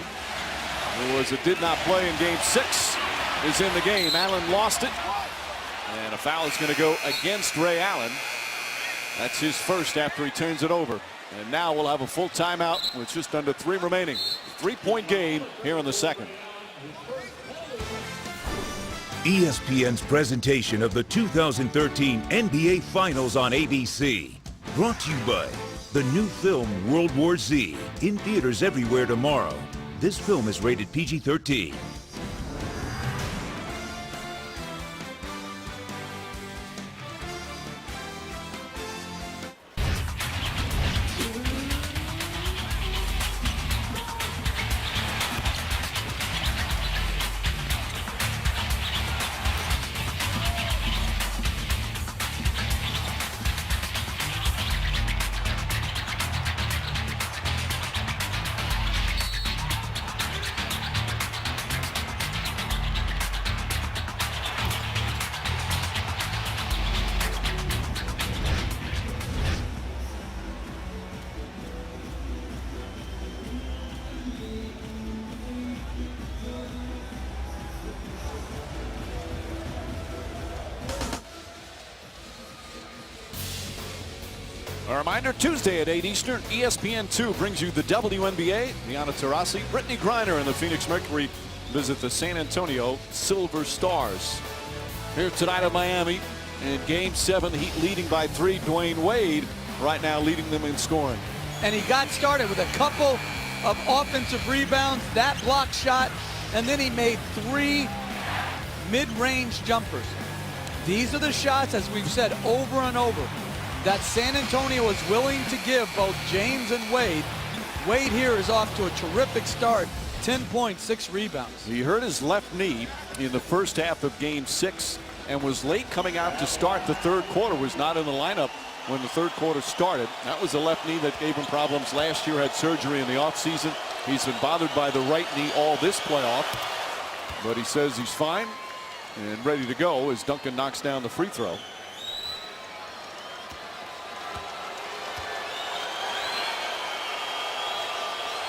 who did not play in Game 6, is in the game. Allen lost it. And a foul is going to go against Ray Allen. That's his first after he turns it over. And now we'll have a full timeout with just under 3 remaining. 3-point game here in the second. ESPN's presentation of the 2013 NBA Finals on ABC. Brought to you by the new film World War Z, in theaters everywhere tomorrow. This film is rated PG-13. A reminder, Tuesday at 8 Eastern, ESPN2 brings you the WNBA. Liana Taurasi, Brittany Griner, and the Phoenix Mercury visit the San Antonio Silver Stars. Here tonight in Miami, in Game 7, the Heat leading by 3. Dwayne Wade right now leading them in scoring. And he got started with a couple of offensive rebounds, that block shot, and then he made 3 mid-range jumpers. These are the shots, as we've said over and over, that San Antonio is willing to give both James and Wade. Wade here is off to a terrific start. 10 points, 6 rebounds. He hurt his left knee in the first half of Game 6 and was late coming out to start the third quarter. Was not in the lineup when the third quarter started. That was the left knee that gave him problems last year. Had surgery in the offseason. He's been bothered by the right knee all this playoff. But he says he's fine and ready to go as Duncan knocks down the free throw.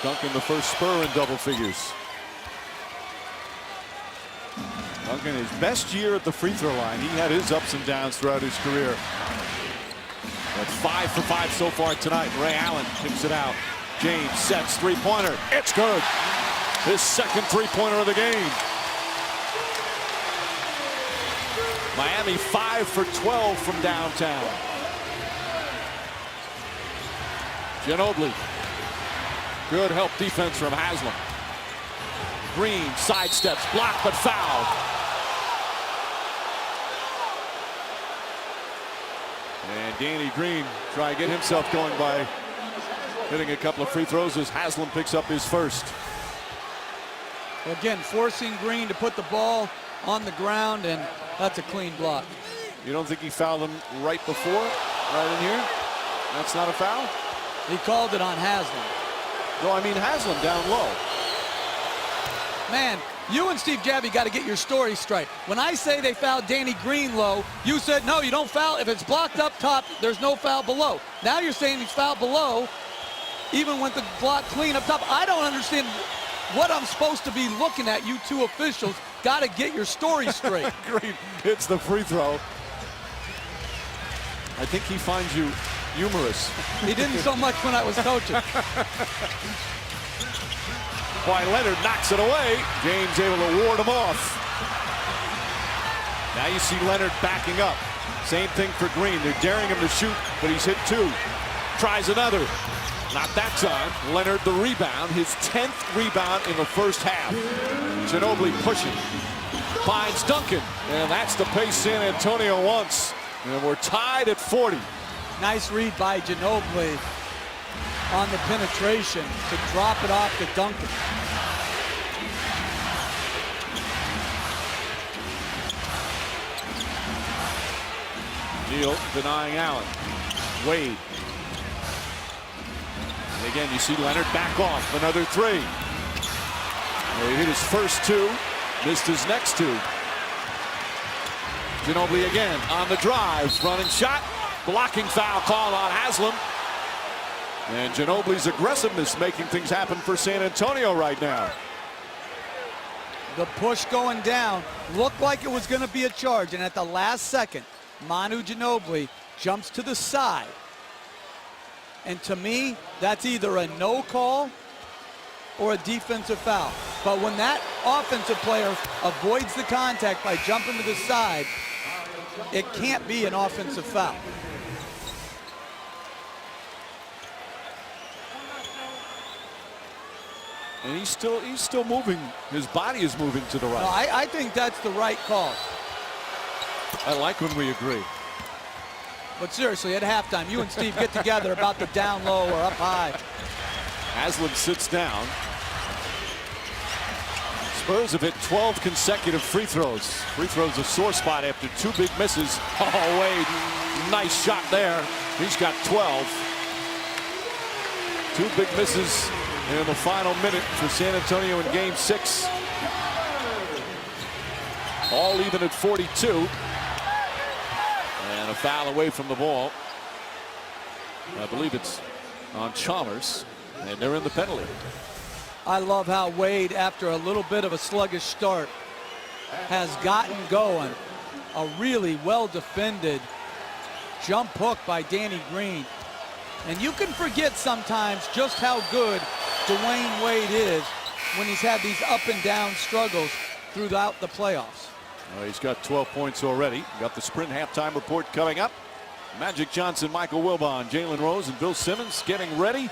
Duncan, the first Spur in double figures. Duncan, his best year at the free throw line. He had his ups and downs throughout his career. But 5 for 5 so far tonight. Ray Allen kicks it out. James sets three-pointer. It's good. His second three-pointer of the game. Miami 5 for 12 from downtown. Ginobili. Good help defense from Haslam. Green sidesteps, blocked but fouled. And Danny Green trying to get himself going by hitting a couple of free throws as Haslam picks up his first. Again, forcing Green to put the ball on the ground, and that's a clean block. You don't think he fouled him right before, right in here? That's not a foul? He called it on Haslam. No, I mean Haslam down low. Man, you and Steve Javie got to get your story straight. When I say they fouled Danny Green low, you said, no, you don't foul. If it's blocked up top, there's no foul below. Now you're saying he's fouled below, even with the block clean up top. I don't understand what I'm supposed to be looking at, you two officials. Got to get your story straight. Green hits the free throw. I think he finds you humorous. He didn't so much when I was coaching. Why, Leonard knocks it away. James able to ward him off. Now you see Leonard backing up. Same thing for Green. They're daring him to shoot, but he's hit 2. Tries another. Not that time. Leonard the rebound. His 10th rebound in the first half. Ginobili pushing. Finds Duncan. And that's the pace San Antonio wants. And we're tied at 40. Nice read by Ginobili on the penetration to drop it off to Duncan. Neal denying Allen. Wade. And again, you see Leonard back off. Another 3. He hit his first 2. Missed his next 2. Ginobili again on the drive. Running shot. Blocking foul call on Haslam. And Ginobili's aggressiveness making things happen for San Antonio right now. The push going down looked like it was going to be a charge, and at the last second, Manu Ginobili jumps to the side. And to me, that's either a no call or a defensive foul. But when that offensive player avoids the contact by jumping to the side, it can't be an offensive foul. And he's still moving. His body is moving to the right. No, I think that's the right call. I like when we agree. But seriously, at halftime, you and Steve get together about the down low or up high. Aslan sits down. Spurs have hit 12 consecutive free throws. Free throws a sore spot after 2 big misses. Oh, Wade, nice shot there. He's got 12. 2 big misses in the final minute for San Antonio in game 6. All even at 42. And a foul away from the ball. I believe it's on Chalmers. And they're in the penalty. I love how Wade, after a little bit of a sluggish start, has gotten going. A really well-defended jump hook by Danny Green. And you can forget sometimes just how good Dwayne Wade is when he's had these up and down struggles throughout the playoffs. Well, he's got 12 points already. Got the Sprint halftime report coming up. Magic Johnson, Michael Wilbon, Jalen Rose, and Bill Simmons getting ready.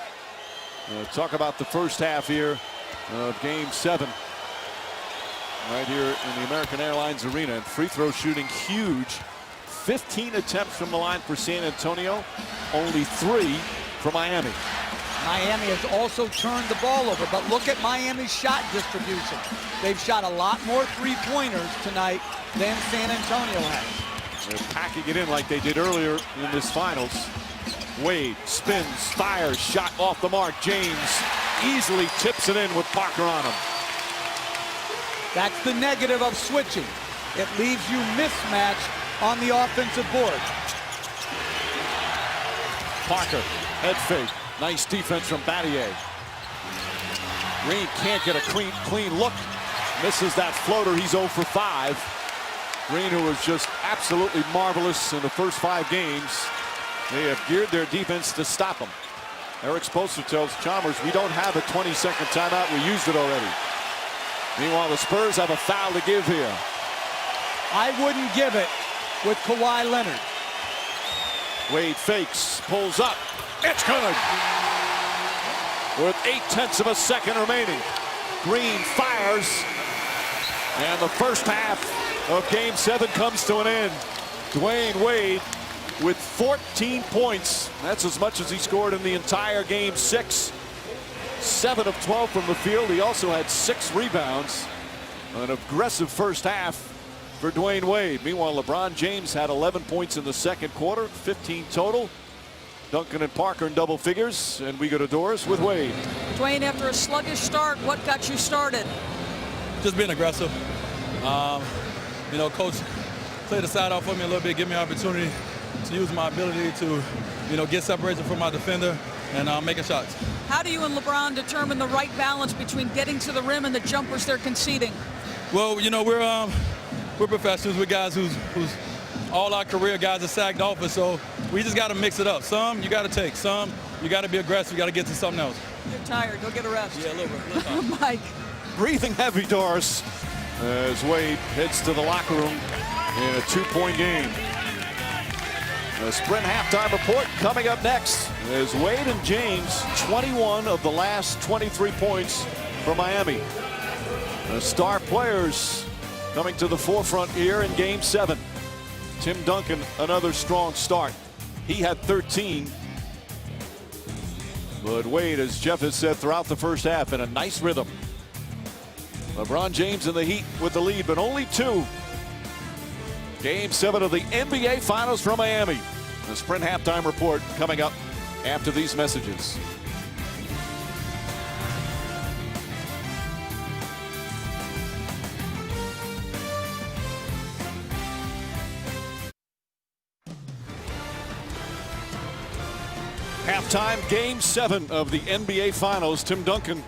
Talk about the first half here of game 7. Right here in the American Airlines Arena. And free throw shooting huge. 15 attempts from the line for San Antonio. Only 3 for Miami. Miami has also turned the ball over, but look at Miami's shot distribution. They've shot a lot more three-pointers tonight than San Antonio has. They're packing it in like they did earlier in this finals. Wade spins, fires, shot off the mark. James easily tips it in with Parker on him. That's the negative of switching. It leaves you mismatched on the offensive board. Parker, head fake. Nice defense from Battier. Green can't get a clean look. Misses that floater. He's 0 for 5. Green, who was just absolutely marvelous in the first 5 games. They have geared their defense to stop him. Eric Spoelstra tells Chalmers, we don't have a 20-second timeout. We used it already. Meanwhile, the Spurs have a foul to give here. I wouldn't give it with Kawhi Leonard. Wade fakes, pulls up. It's good. With 0.8 of a second remaining. Green fires. And the first half of game 7 comes to an end. Dwayne Wade with 14 points. That's as much as he scored in the entire game 6. 7 of 12 from the field. He also had 6 rebounds. An aggressive first half for Dwayne Wade. Meanwhile, LeBron James had 11 points in the second quarter, 15 total. Duncan and Parker in double figures, and we go to Doris with Wade. Dwayne, after a sluggish start, what got you started? Just being aggressive. You know, coach played the side off for me a little bit, give me an opportunity to use my ability to, you know, get separation from my defender and making shots. How do you and LeBron determine the right balance between getting to the rim and the jumpers they're conceding? Well, you know, we're professionals. We're guys who's all our career guys are sacked off us, so we just got to mix it up. Some you got to take, some you got to be aggressive. You got to get to something else. You're tired. Go get a rest. Yeah, a little bit. Mike. Breathing heavy, Doris, as Wade heads to the locker room in a 2-point game. The Sprint halftime report coming up next as Wade and James, 21 of the last 23 points for Miami. The star players coming to the forefront here in game 7. Tim Duncan, another strong start. He had 13. But Wade, as Jeff has said throughout the first half, in a nice rhythm. LeBron James in the Heat with the lead, but only 2. Game 7 of the NBA Finals from Miami. The Sprint halftime report coming up after these messages. Halftime, game 7 of the NBA Finals. Tim Duncan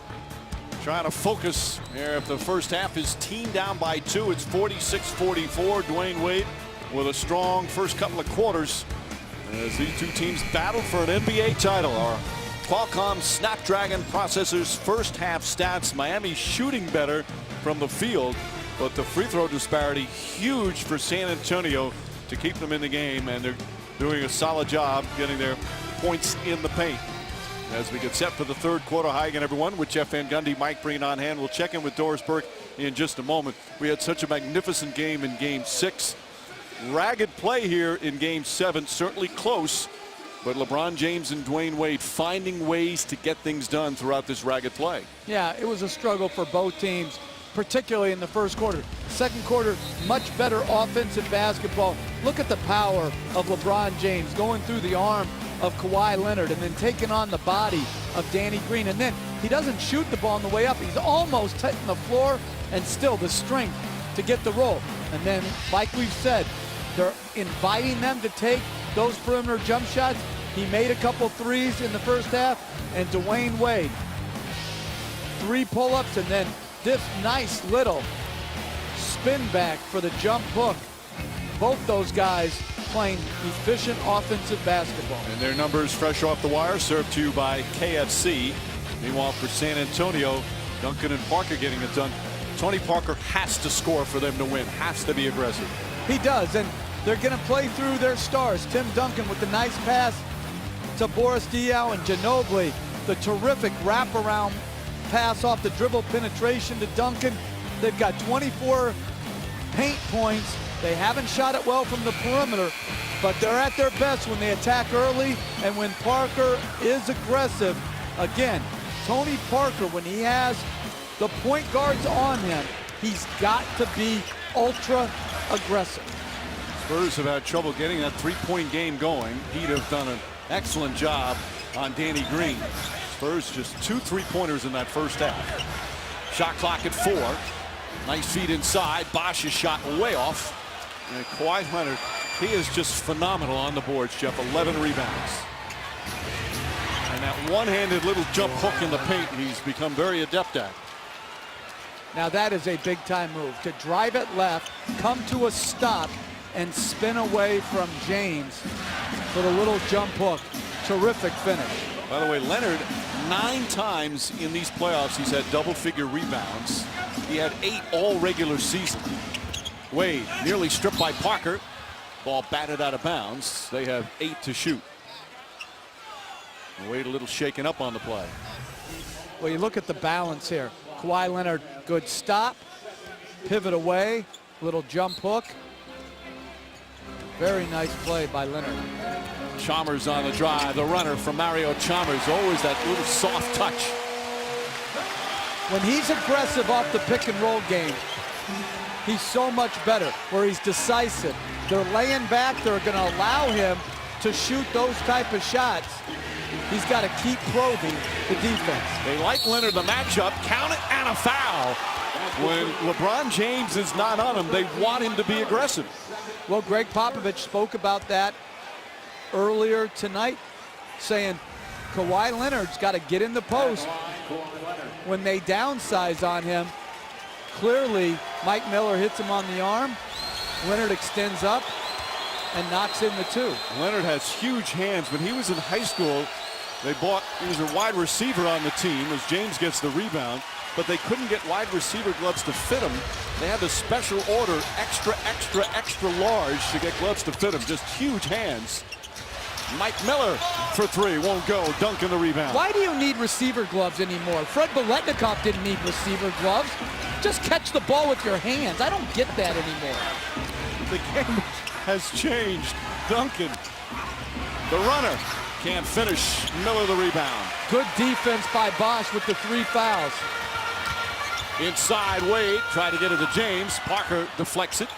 trying to focus here at the first half. His team down by 2. It's 46-44. Dwayne Wade with a strong first couple of quarters. as these two teams battle for an NBA title. Our Qualcomm Snapdragon processors first half stats. Miami shooting better from the field, but the free throw disparity huge for San Antonio to keep them in the game, and they're doing a solid job getting their points in the paint. As we get set for the third quarter. Hi again, everyone, with Jeff Van Gundy, Mike Breen on hand. We'll check in with Doris Burke in just a moment. We had such a magnificent game in Game 6. Ragged play here in Game 7, certainly close, but LeBron James and Dwayne Wade finding ways to get things done throughout this ragged play. Yeah, it was a struggle for both teams, particularly in the first quarter. Second quarter, much better offensive basketball. Look at the power of LeBron James going through the arm of Kawhi Leonard and then taking on the body of Danny Green. And then he doesn't shoot the ball on the way up. He's almost touching the floor, and still the strength to get the roll. And then, like we've said, they're inviting them to take those perimeter jump shots. He made a couple threes in the first half, and Dwayne Wade, 3 pull-ups, and then this nice little spin back for the jump hook. Both those guys playing efficient offensive basketball. And their numbers fresh off the wire, served to you by KFC. Meanwhile, for San Antonio, Duncan and Parker getting it done. Tony Parker has to score for them to win, has to be aggressive. He does, and they're going to play through their stars. Tim Duncan with the nice pass to Boris Diaw, and Ginobili, the terrific wraparound pass off the dribble penetration to Duncan. They've got 24 paint points. They haven't shot it well from the perimeter, but they're at their best when they attack early and when Parker is aggressive. Again, Tony Parker, when he has the point guards on him, he's got to be ultra aggressive. Spurs have had trouble getting that three-point game going. He'd have done an excellent job on Danny Green. Spurs just 2 3-pointers in that first half. Shot clock at 4. Nice feed inside. Bosch's shot way off. And Kawhi Leonard, he is just phenomenal on the boards, Jeff. 11 rebounds. And that one-handed little jump hook in the paint, he's become very adept at. Now that is a big-time move. To drive it left, come to a stop, and spin away from James for the little jump hook. Terrific finish. By the way, Leonard, 9 times in these playoffs, he's had double-figure rebounds. He had 8 all regular season. Wade nearly stripped by Parker. Ball batted out of bounds. They have 8 to shoot. Wade a little shaken up on the play. Well, you look at the balance here. Kawhi Leonard, good stop, pivot away, little jump hook. Very nice play by Leonard. Chalmers on the drive. The runner from Mario Chalmers. Always that little soft touch. When he's aggressive off the pick and roll game, he's so much better, where he's decisive. They're laying back. They're going to allow him to shoot those type of shots. He's got to keep probing the defense. They like Leonard the matchup. Count it, and a foul. When LeBron James is not on him, they want him to be aggressive. Well, Greg Popovich spoke about that earlier tonight, saying Kawhi Leonard's got to get in the post. When they downsize on him, clearly Mike Miller hits him on the arm. Leonard extends up and knocks in the 2. Leonard has huge hands. When he was in high school, he was a wide receiver on the team as James gets the rebound, but they couldn't get wide receiver gloves to fit him. They had the special order extra large to get gloves to fit him. Just huge hands. Mike Miller for 3, won't go. Duncan the rebound. Why do you need receiver gloves anymore? Fred Biletnikoff didn't need receiver gloves. Just catch the ball with your hands. I don't get that anymore. The game has changed. Duncan, the runner, can't finish. Miller the rebound. Good defense by Bosch with the 3 fouls. Inside, Wade tried to get it to James. Parker deflects it.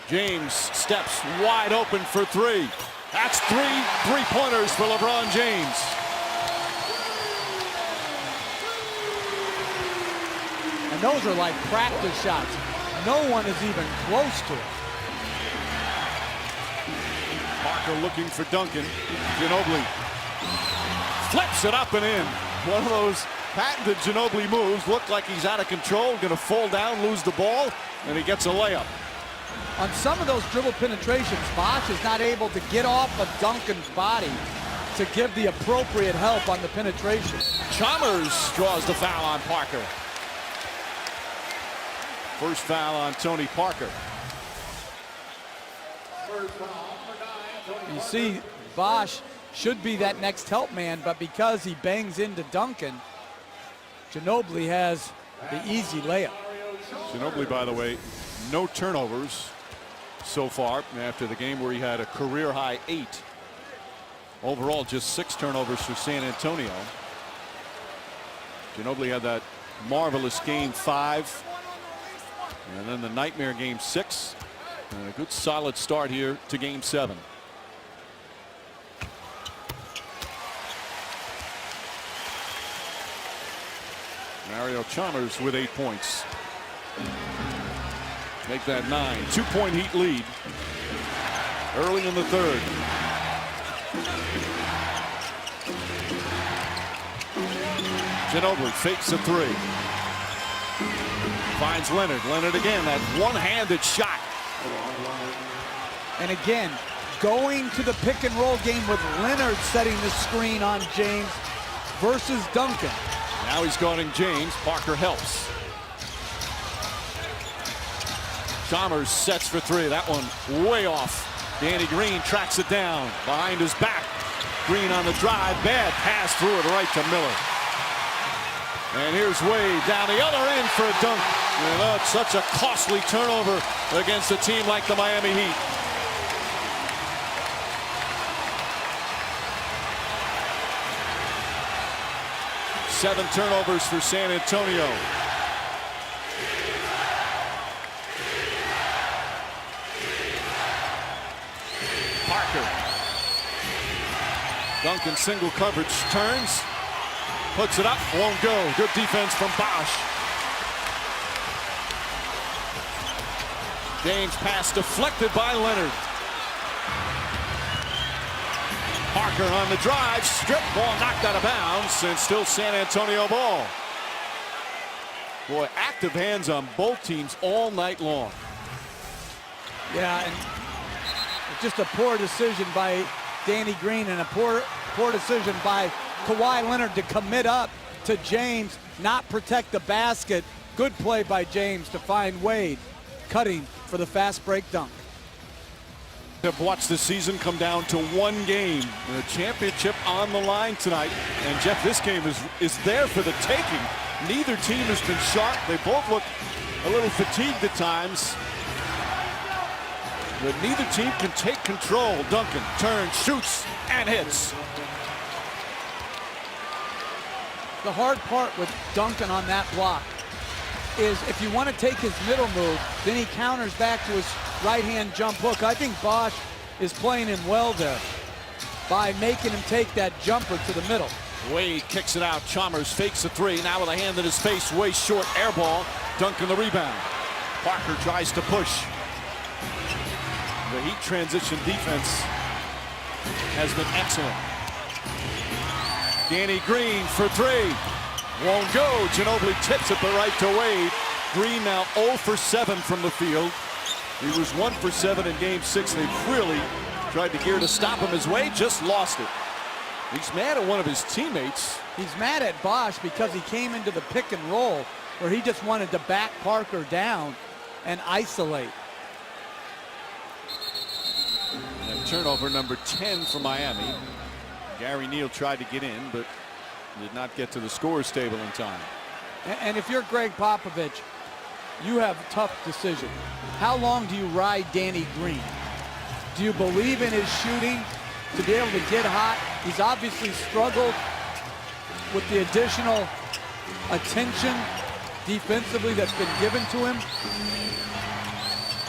James steps wide open for 3. That's 3 3-pointers for LeBron James. And those are like practice shots. No one is even close to it. Parker looking for Duncan. Ginobili flips it up and in. One of those patented Ginobili moves. Looked like he's out of control, going to fall down, lose the ball, and he gets a layup. On some of those dribble penetrations, Bosch is not able to get off of Duncan's body to give the appropriate help on the penetration. Chalmers draws the foul on Parker. First foul on Tony Parker. You see, Bosch should be that next help man, but because he bangs into Duncan, Ginobili has the easy layup. Ginobili, by the way, no turnovers so far after the game where he had a career-high 8. Overall, just 6 turnovers for San Antonio. Ginobili had that marvelous game 5, and then the nightmare game 6, and a good solid start here to game 7. Mario Chalmers with 8 points. Make that 9. 2-point Heat lead early in the third. Ginobili fakes a 3. Finds Leonard. Leonard again, that one-handed shot. And again, going to the pick and roll game with Leonard setting the screen on James versus Duncan. Now he's guarding James. Parker helps. Chalmers sets for 3. That one way off. Danny Green tracks it down behind his back. Green on the drive. Bad pass through it right to Miller. And here's Wade down the other end for a dunk. And that's such a costly turnover against a team like the Miami Heat. Seven turnovers for San Antonio. Parker. Duncan single coverage, turns, puts it up, won't go. Good defense from Bosch. James pass deflected by Leonard. Parker on the drive, strip ball knocked out of bounds, and still San Antonio ball. Boy, active hands on both teams all night long. Yeah, and just a poor decision by Danny Green and a poor decision by Kawhi Leonard to commit up to James, not protect the basket. Good play by James to find Wade, cutting for the fast break dunk. Have watched the season come down to one game. The championship on the line tonight. And Jeff, this game is there for the taking. Neither team has been sharp. They both look a little fatigued at times. But neither team can take control. Duncan turns, shoots, and hits. The hard part with Duncan on that block is if you want to take his middle move, then he counters back to his right-hand jump hook. I think Bosch is playing him well there by making him take that jumper to the middle. Wade kicks it out. Chalmers fakes a 3. Now with a hand in his face, way short air ball. Duncan the rebound. Parker tries to push. The Heat transition defense has been excellent. Danny Green for 3. Won't go. Ginobili tips it, but right to Wade. Green now 0 for 7 from the field. He was 1 for 7 in game 6. They've really tried to gear to stop him as Wade just lost it. He's mad at one of his teammates. He's mad at Bosch because he came into the pick and roll where he just wanted to back Parker down and isolate. And turnover number 10 for Miami. Gary Neal tried to get in, but did not get to the scorer's table in time. And if you're Greg Popovich, you have a tough decision. How long do you ride Danny Green? Do you believe in his shooting to be able to get hot? He's obviously struggled with the additional attention defensively that's been given to him.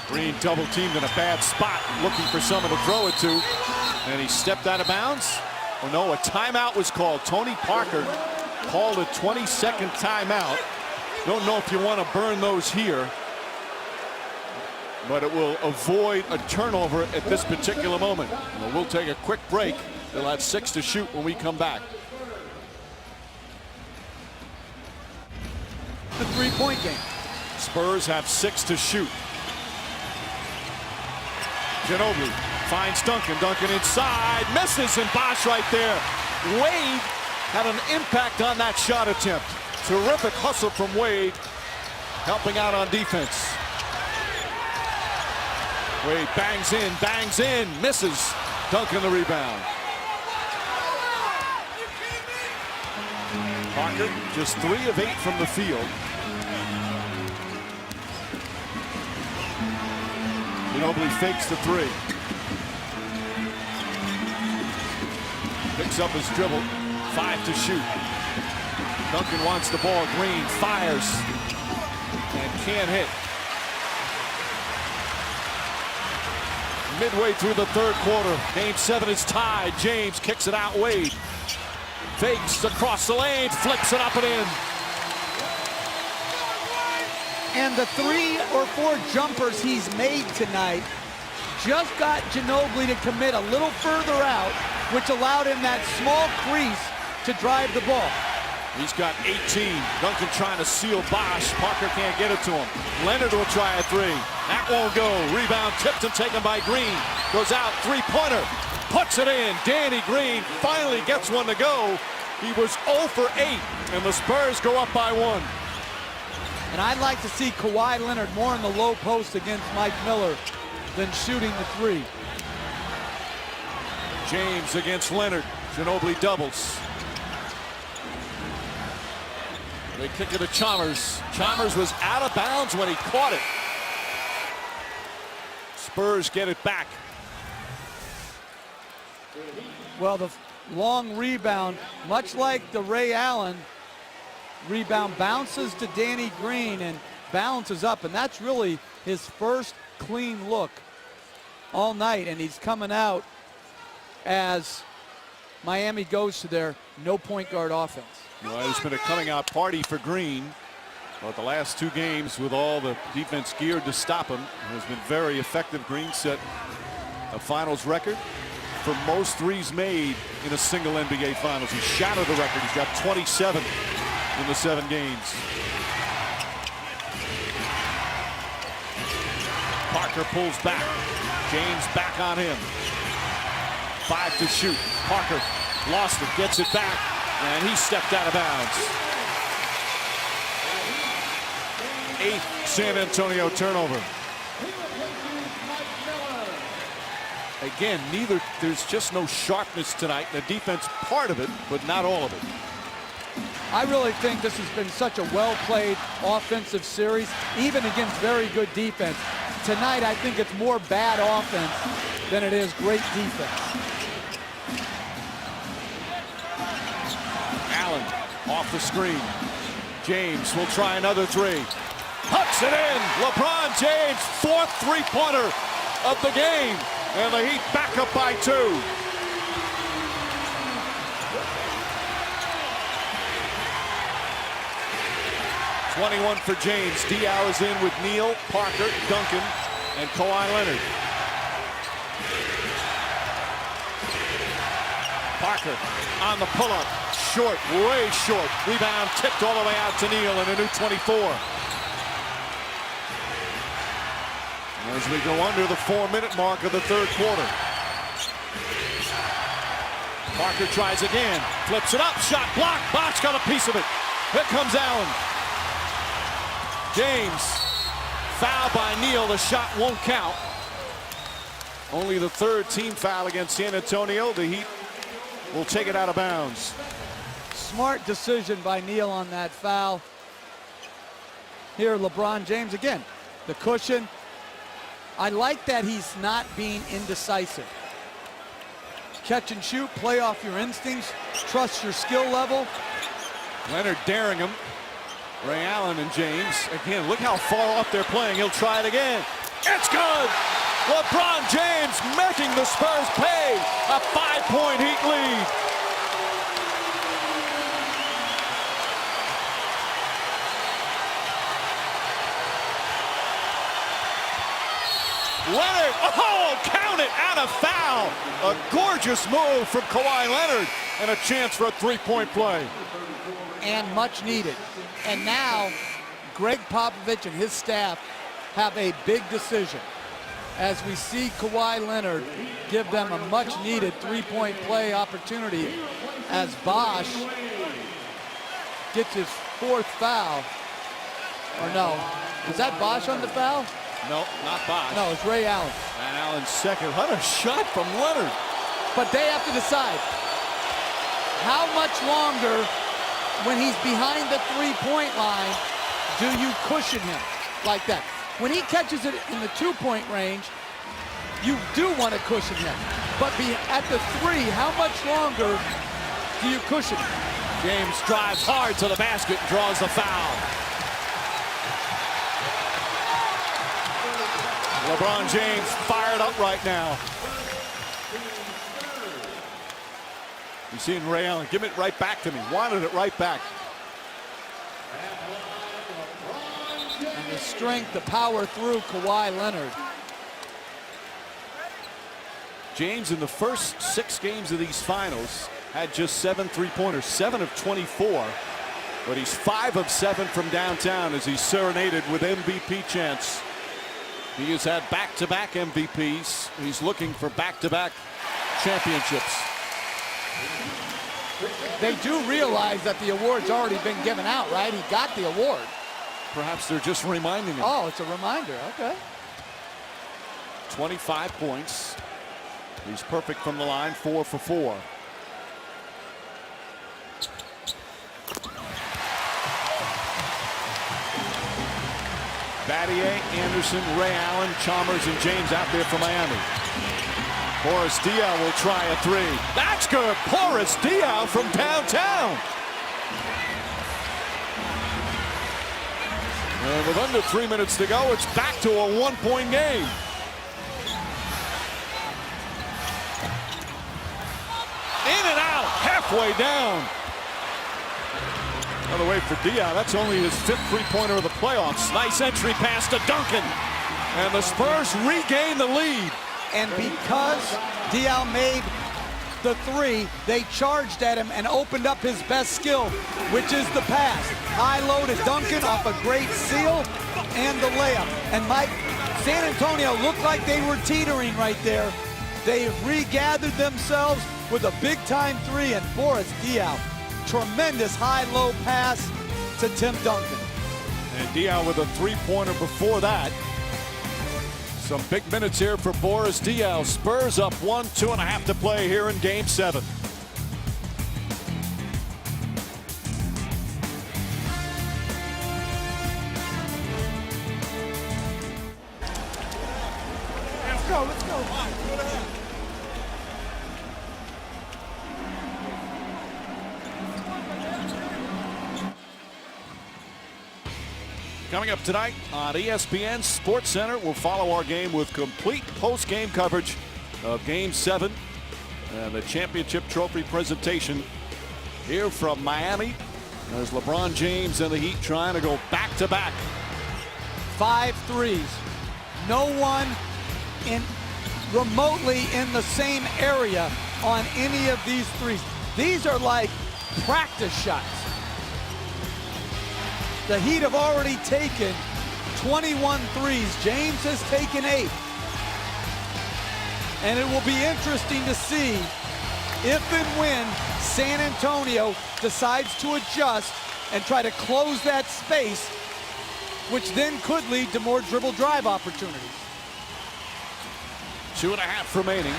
Green double teamed in a bad spot, looking for someone to throw it to, and he stepped out of bounds. Oh no, a timeout was called. Tony Parker called a 20-second timeout. Don't know if you want to burn those here, but it will avoid a turnover at this particular moment. Well, we'll take a quick break. They'll have 6 to shoot when we come back. The three-point game. Spurs have 6 to shoot. Ginobili finds Duncan. Duncan inside, misses, and Bosh right there. Wade had an impact on that shot attempt. Terrific hustle from Wade, helping out on defense. Wade bangs in, misses. Duncan the rebound. Parker just 3 of 8 from the field. Ginobili fakes the 3. Picks up his dribble. 5 to shoot. Duncan wants the ball. Green fires and can't hit. Midway through the third quarter, Game 7 is tied. James kicks it out. Wade fakes across the lane, flips it up and in. And the 3 or 4 jumpers he's made tonight just got Ginobili to commit a little further out, which allowed him that small crease to drive the ball. He's got 18. Duncan trying to seal Bosh. Parker can't get it to him. Leonard will try a 3. That won't go. Rebound tipped and taken by Green. Goes out, 3-pointer. Puts it in. Danny Green finally gets one to go. He was 0 for 8, and the Spurs go up by 1. And I'd like to see Kawhi Leonard more in the low post against Mike Miller than shooting the 3. James against Leonard. Ginobili doubles. They kick it to Chalmers. Chalmers was out of bounds when he caught it. Spurs get it back. Well, the long rebound, much like the Ray Allen rebound, bounces to Danny Green and balances up, and that's really his first clean look all night, and he's coming out as Miami goes to their no point guard offense. Well, it's been a coming out party for Green. But the last 2 games with all the defense geared to stop him has been very effective. Green set a finals record for most 3s made in a single NBA Finals. He shattered the record. He's got 27 in the 7 games. Parker pulls back. James back on him. 5 to shoot. Parker lost it, gets it back, and he stepped out of bounds. 8th San Antonio turnover. Again, there's just no sharpness tonight. The defense part of it, but not all of it. I really think this has been such a well-played offensive series, even against very good defense. Tonight, I think it's more bad offense than it is great defense. Allen off the screen. James will try another 3. Hucks it in. LeBron James, 4th 3-pointer of the game. And the Heat back up by 2. .21 for James. Diaw is in with Neal, Parker, Duncan, and Kawhi Leonard. Parker on the pull-up. Short, way short. Rebound tipped all the way out to Neal and a new 24. As we go under the 4-minute mark of the third quarter. Parker tries again. Flips it up. Shot blocked. Bosh got a piece of it. Here comes Allen. James. Foul by Neal. The shot won't count. Only the 3rd team foul against San Antonio. The Heat will take it out of bounds. Smart decision by Neal on that foul. Here, LeBron James again. The cushion. I like that he's not being indecisive. Catch and shoot, play off your instincts, trust your skill level. Leonard daring him. Ray Allen and James. Again, look how far off they're playing. He'll try it again. It's good! LeBron James making the Spurs pay a 5-point Heat lead. Leonard, oh, count it, and a foul. A gorgeous move from Kawhi Leonard and a chance for a 3-point play. And much needed. And now, Greg Popovich and his staff have a big decision. as we see Kawhi Leonard give them a much-needed three-point play opportunity as Bosch gets his 4th foul. Or no, is that Bosch on the foul? No, not Bosch. No, it's Ray Allen. And Allen's second. What a shot from Leonard. But they have to decide how much longer, when he's behind the three-point line, do you cushion him like that? When he catches it in the 2-point range, you do want to cushion him. But at the 3, how much longer do you cushion him? James drives hard to the basket and draws the foul. LeBron James fired up right now. You seen Ray Allen, give it right back to me. Wanted it right back. And the strength, the power through Kawhi Leonard. James in the first 6 games of these finals had just 7 3-pointers, 7 of 24. But he's 5 of 7 from downtown as he's serenaded with MVP chants. He has had back-to-back MVPs. He's looking for back-to-back championships. They do realize that the award's already been given out, right? He got the award. Perhaps they're just reminding him. Oh, it's a reminder. Okay. 25 points. He's perfect from the line, 4 for 4. Battier, Anderson, Ray Allen, Chalmers, and James out there for Miami. Boris Diaw will try a 3. That's good. Boris Diaw from downtown. And with under 3 minutes to go, it's back to a 1-point game. In and out, halfway down. Another way for Diaw. That's only his 5th three-pointer of the playoffs. Nice entry pass to Duncan. And the Spurs regain the lead. And because Diaw made the 3, they charged at him and opened up his best skill, which is the pass. High low to Duncan off a great seal and the layup. And Mike, San Antonio looked like they were teetering right there. They have regathered themselves with a big-time 3, and Boris Diaw, tremendous high-low pass to Tim Duncan. And Diaw with a 3-pointer before that. Some big minutes here for Boris Diaw. Spurs up 1, 2.5 to play here in Game 7. Let's go, let's go. Coming up tonight on ESPN SportsCenter, we'll follow our game with complete post-game coverage of Game 7 and the championship trophy presentation here from Miami as LeBron James and the Heat trying to go back-to-back. 5 threes. No one remotely in the same area on any of these threes. These are like practice shots. The Heat have already taken 21 threes. James has taken 8. And it will be interesting to see if and when San Antonio decides to adjust and try to close that space, which then could lead to more dribble drive opportunities. 2.5 remaining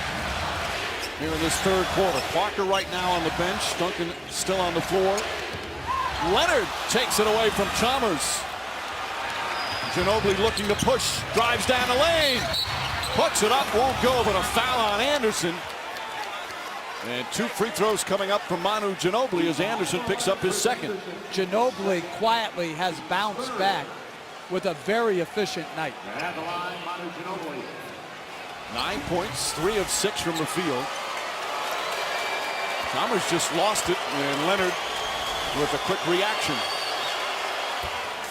here in this 3rd quarter. Parker right now on the bench. Duncan still on the floor. Leonard takes it away from Chalmers. Ginobili looking to push, drives down the lane, puts it up, won't go, but a foul on Anderson. And 2 free throws coming up from Manu Ginobili as Anderson picks up his 2nd. Ginobili quietly has bounced back with a very efficient night. 9 points, 3 of 6 from the field. Chalmers just lost it, and Leonard with a quick reaction.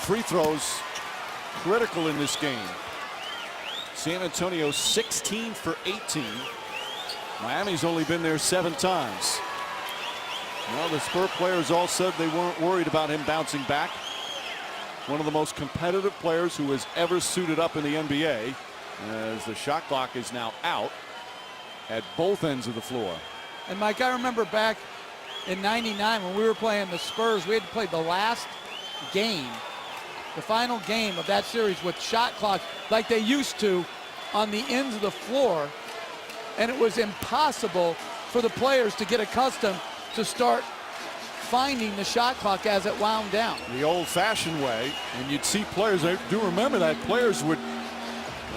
Free throws critical in this game. San Antonio 16 for 18. Miami's only been there 7 times. Well, the Spurs players all said they weren't worried about him bouncing back. One of the most competitive players who has ever suited up in the NBA. as the shot clock is now out at both ends of the floor. And Mike, I remember back in '99 when we were playing the Spurs, we had to play the last game, the final game of that series with shot clocks like they used to on the ends of the floor. And it was impossible for the players to get accustomed to start finding the shot clock as it wound down. The old-fashioned way, and you'd see players, I do remember that, players would,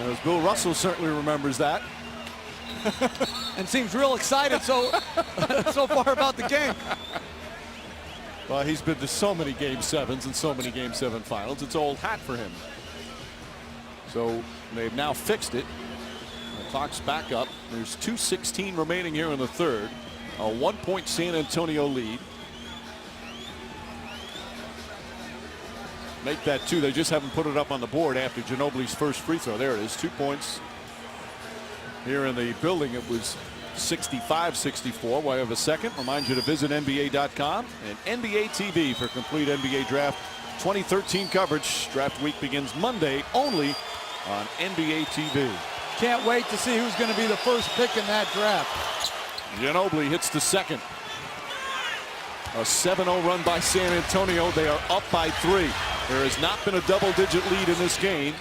as Bill Russell certainly remembers that. And seems real excited so far about the game. Well, he's been to so many Game 7s and so many Game 7 finals. It's old hat for him. So they've now fixed it. The clock's back up. There's 2:16 remaining here in the third. A 1-point San Antonio lead. Make that 2. They just haven't put it up on the board after Ginobili's first free throw. There it is, 2 points. Here in the building, it was 65-64. While you have a second, remind you to visit NBA.com and NBA TV for complete NBA Draft 2013 coverage. Draft week begins Monday only on NBA TV. Can't wait to see who's going to be the first pick in that draft. Ginobili hits the second. A 7-0 run by San Antonio. They are up by 3. There has not been a double-digit lead in this game.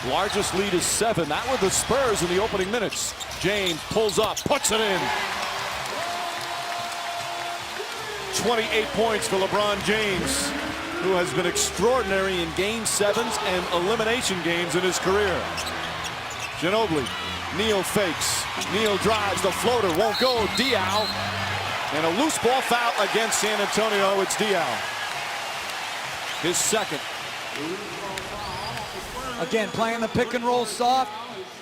Largest lead is 7. That with the Spurs in the opening minutes. James pulls up, puts it in. 28 points for LeBron James, who has been extraordinary in Game 7s and elimination games in his career. Ginobili, Neal fakes. Neal drives, the floater won't go. Diaw, and a loose ball foul against San Antonio. It's Diaw. His second. Again, playing the pick and roll soft.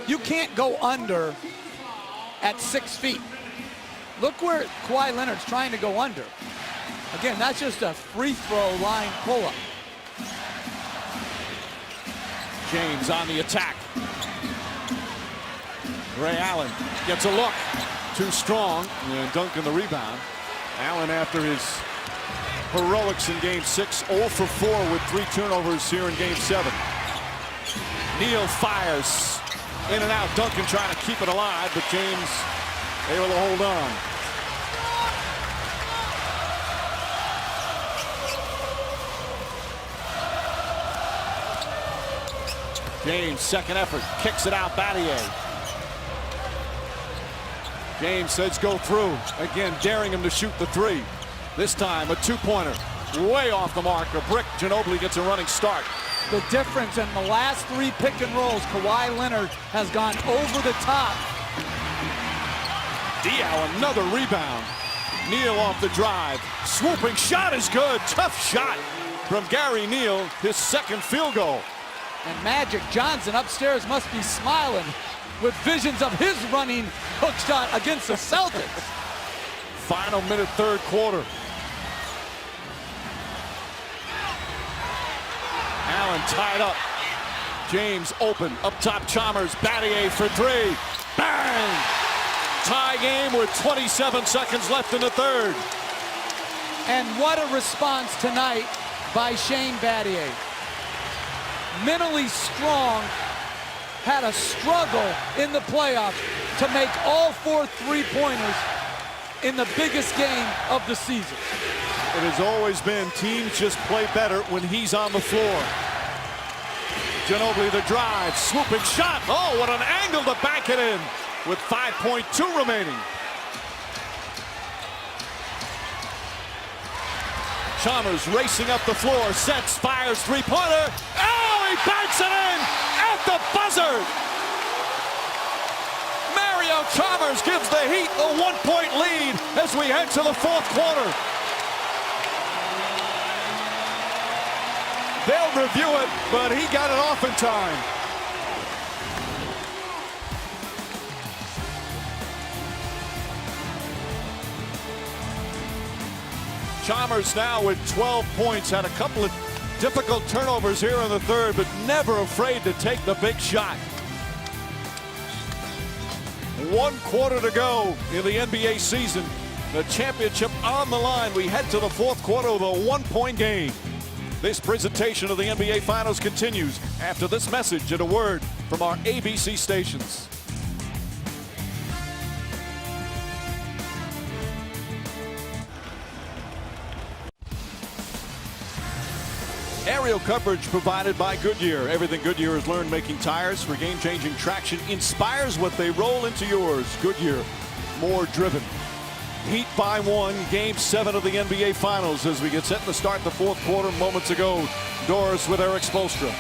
You can't go under at 6 feet. Look where Kawhi Leonard's trying to go under. Again, that's just a free throw line pull-up. James on the attack. Ray Allen gets a look. Too strong. And Duncan the rebound. Allen, after his heroics in Game 6, 0 for 4 with 3 turnovers here in Game 7. Neal fires in and out. Duncan trying to keep it alive, but James able to hold on. James, second effort, kicks it out. Battier. James says go through. Again, daring him to shoot the 3. This time a 2-pointer. Way off the mark. A brick. Ginobili gets a running start. The difference in the last 3 pick and rolls, Kawhi Leonard has gone over the top. Diaw, another rebound. Neal off the drive. Swooping shot is good. Tough shot from Gary Neal. His second field goal. And Magic Johnson upstairs must be smiling with visions of his running hook shot against the Celtics. Final minute, third quarter. Allen tied up. James open. Up top, Chalmers. Battier for 3. Bang! Tie game with 27 seconds left in the third. And what a response tonight by Shane Battier. Mentally strong, had a struggle in the playoffs to make all 4 3-pointers in the biggest game of the season. It has always been teams just play better when he's on the floor. Ginobili the drive, swooping shot. Oh, what an angle to back it in with 5.2 remaining. Chalmers racing up the floor, sets, fires, 3-pointer. Oh, he banks it in at the buzzer. Mario Chalmers gives the Heat a 1-point lead as we head to the fourth quarter. They'll review it, but he got it off in time. Chalmers now with 12 points, had a couple of difficult turnovers here in the third, but never afraid to take the big shot. 1 quarter to go in the NBA season. The championship on the line. We head to the fourth quarter with a 1-point game. This presentation of the NBA Finals continues after this message and a word from from our ABC stations. Aerial coverage provided by Goodyear. Everything Goodyear has learned making tires for game-changing traction inspires what they roll into yours. Goodyear, more driven. Heat by one, Game 7 of the NBA Finals as we get set to start the fourth quarter moments ago. Doris with Eric Spoelstra.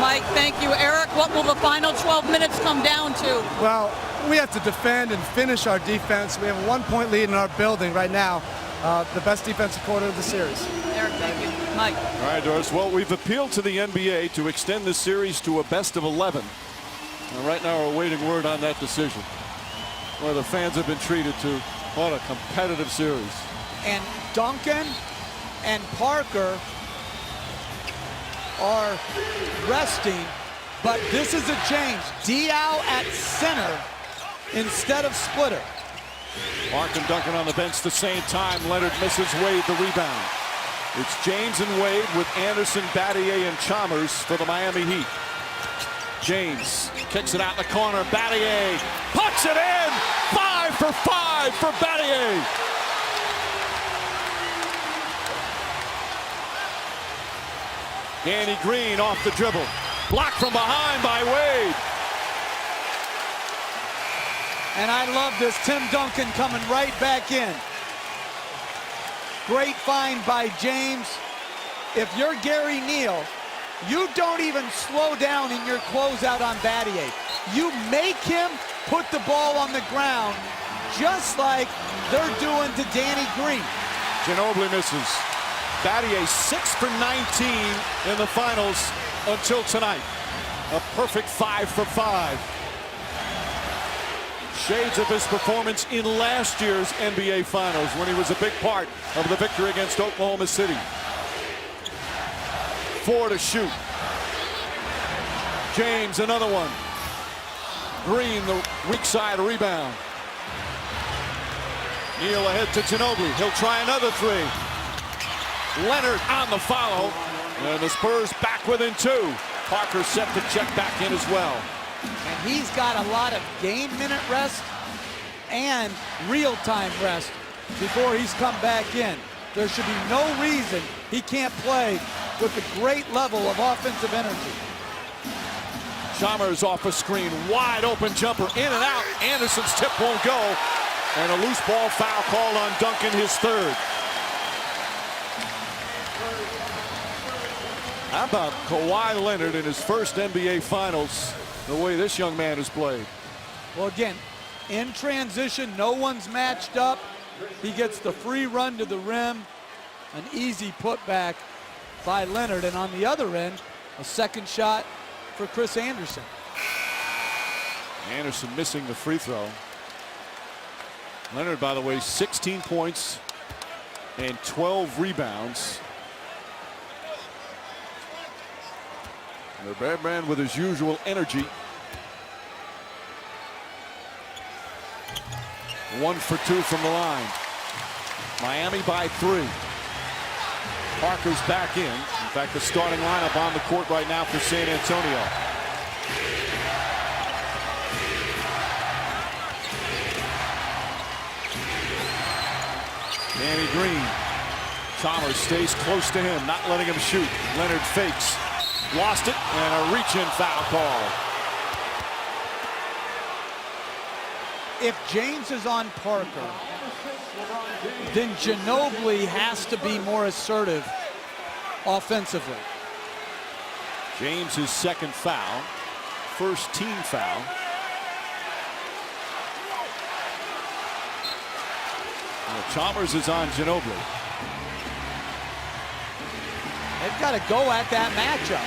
Mike, thank you. Eric, what will the final 12 minutes come down to? Well, we have to defend and finish our defense. We have a 1-point lead in our building right now. The best defensive quarter of the series. Eric, thank you. Mike. All right, Doris. Well, we've appealed to the NBA to extend this series to a best of 11. And right now we're awaiting word on that decision. Where the fans have been treated to what a competitive series. And Duncan and Parker are resting, but this is a change. Diaw at center instead of Splitter. Mark and Duncan on the bench at the same time. Leonard misses Wade the rebound. It's James and Wade with Anderson, Battier, and Chalmers for the Miami Heat. James kicks it out in the corner. Battier puts it in. 5 for 5 for Battier. Danny Green off the dribble. Blocked from behind by Wade. And I love this. Tim Duncan coming right back in. Great find by James. If you're Gary Neal, you don't even slow down in your closeout on Battier. You make him put the ball on the ground just like they're doing to Danny Green. Ginobili misses. Battier 6 for 19 in the finals until tonight. A perfect 5 for 5. Shades of his performance in last year's NBA Finals when he was a big part of the victory against Oklahoma City. 4 to shoot. James, another one. Green, the weak side rebound. Neal ahead to Ginobili. He'll try another 3. Leonard on the follow. And the Spurs back within 2. Parker set to check back in as well. And he's got a lot of game minute rest and real-time rest before he's come back in. There should be no reason he can't play with a great level of offensive energy. Chalmers off a screen, wide open jumper, in and out. Anderson's tip won't go. And a loose ball foul called on Duncan, his 3rd. How about Kawhi Leonard in his first NBA Finals? The way this young man has played. Well, again, in transition, no one's matched up. He gets the free run to the rim, an easy putback by Leonard, and on the other end, a second shot for Chris Anderson. Anderson missing the free throw. Leonard, by the way, 16 points and 12 rebounds. The bad man with his usual energy. 1 for 2 from the line. Miami by 3. Parker's back in. In fact, the starting lineup on the court right now for San Antonio. Danny Green. Chalmers stays close to him, not letting him shoot. Leonard fakes. Lost it, and a reach-in foul call. If James is on Parker, then Ginobili has to be more assertive offensively. James' his 2nd foul, first team foul. Now, Chalmers is on Ginobili. They've got to go at that matchup.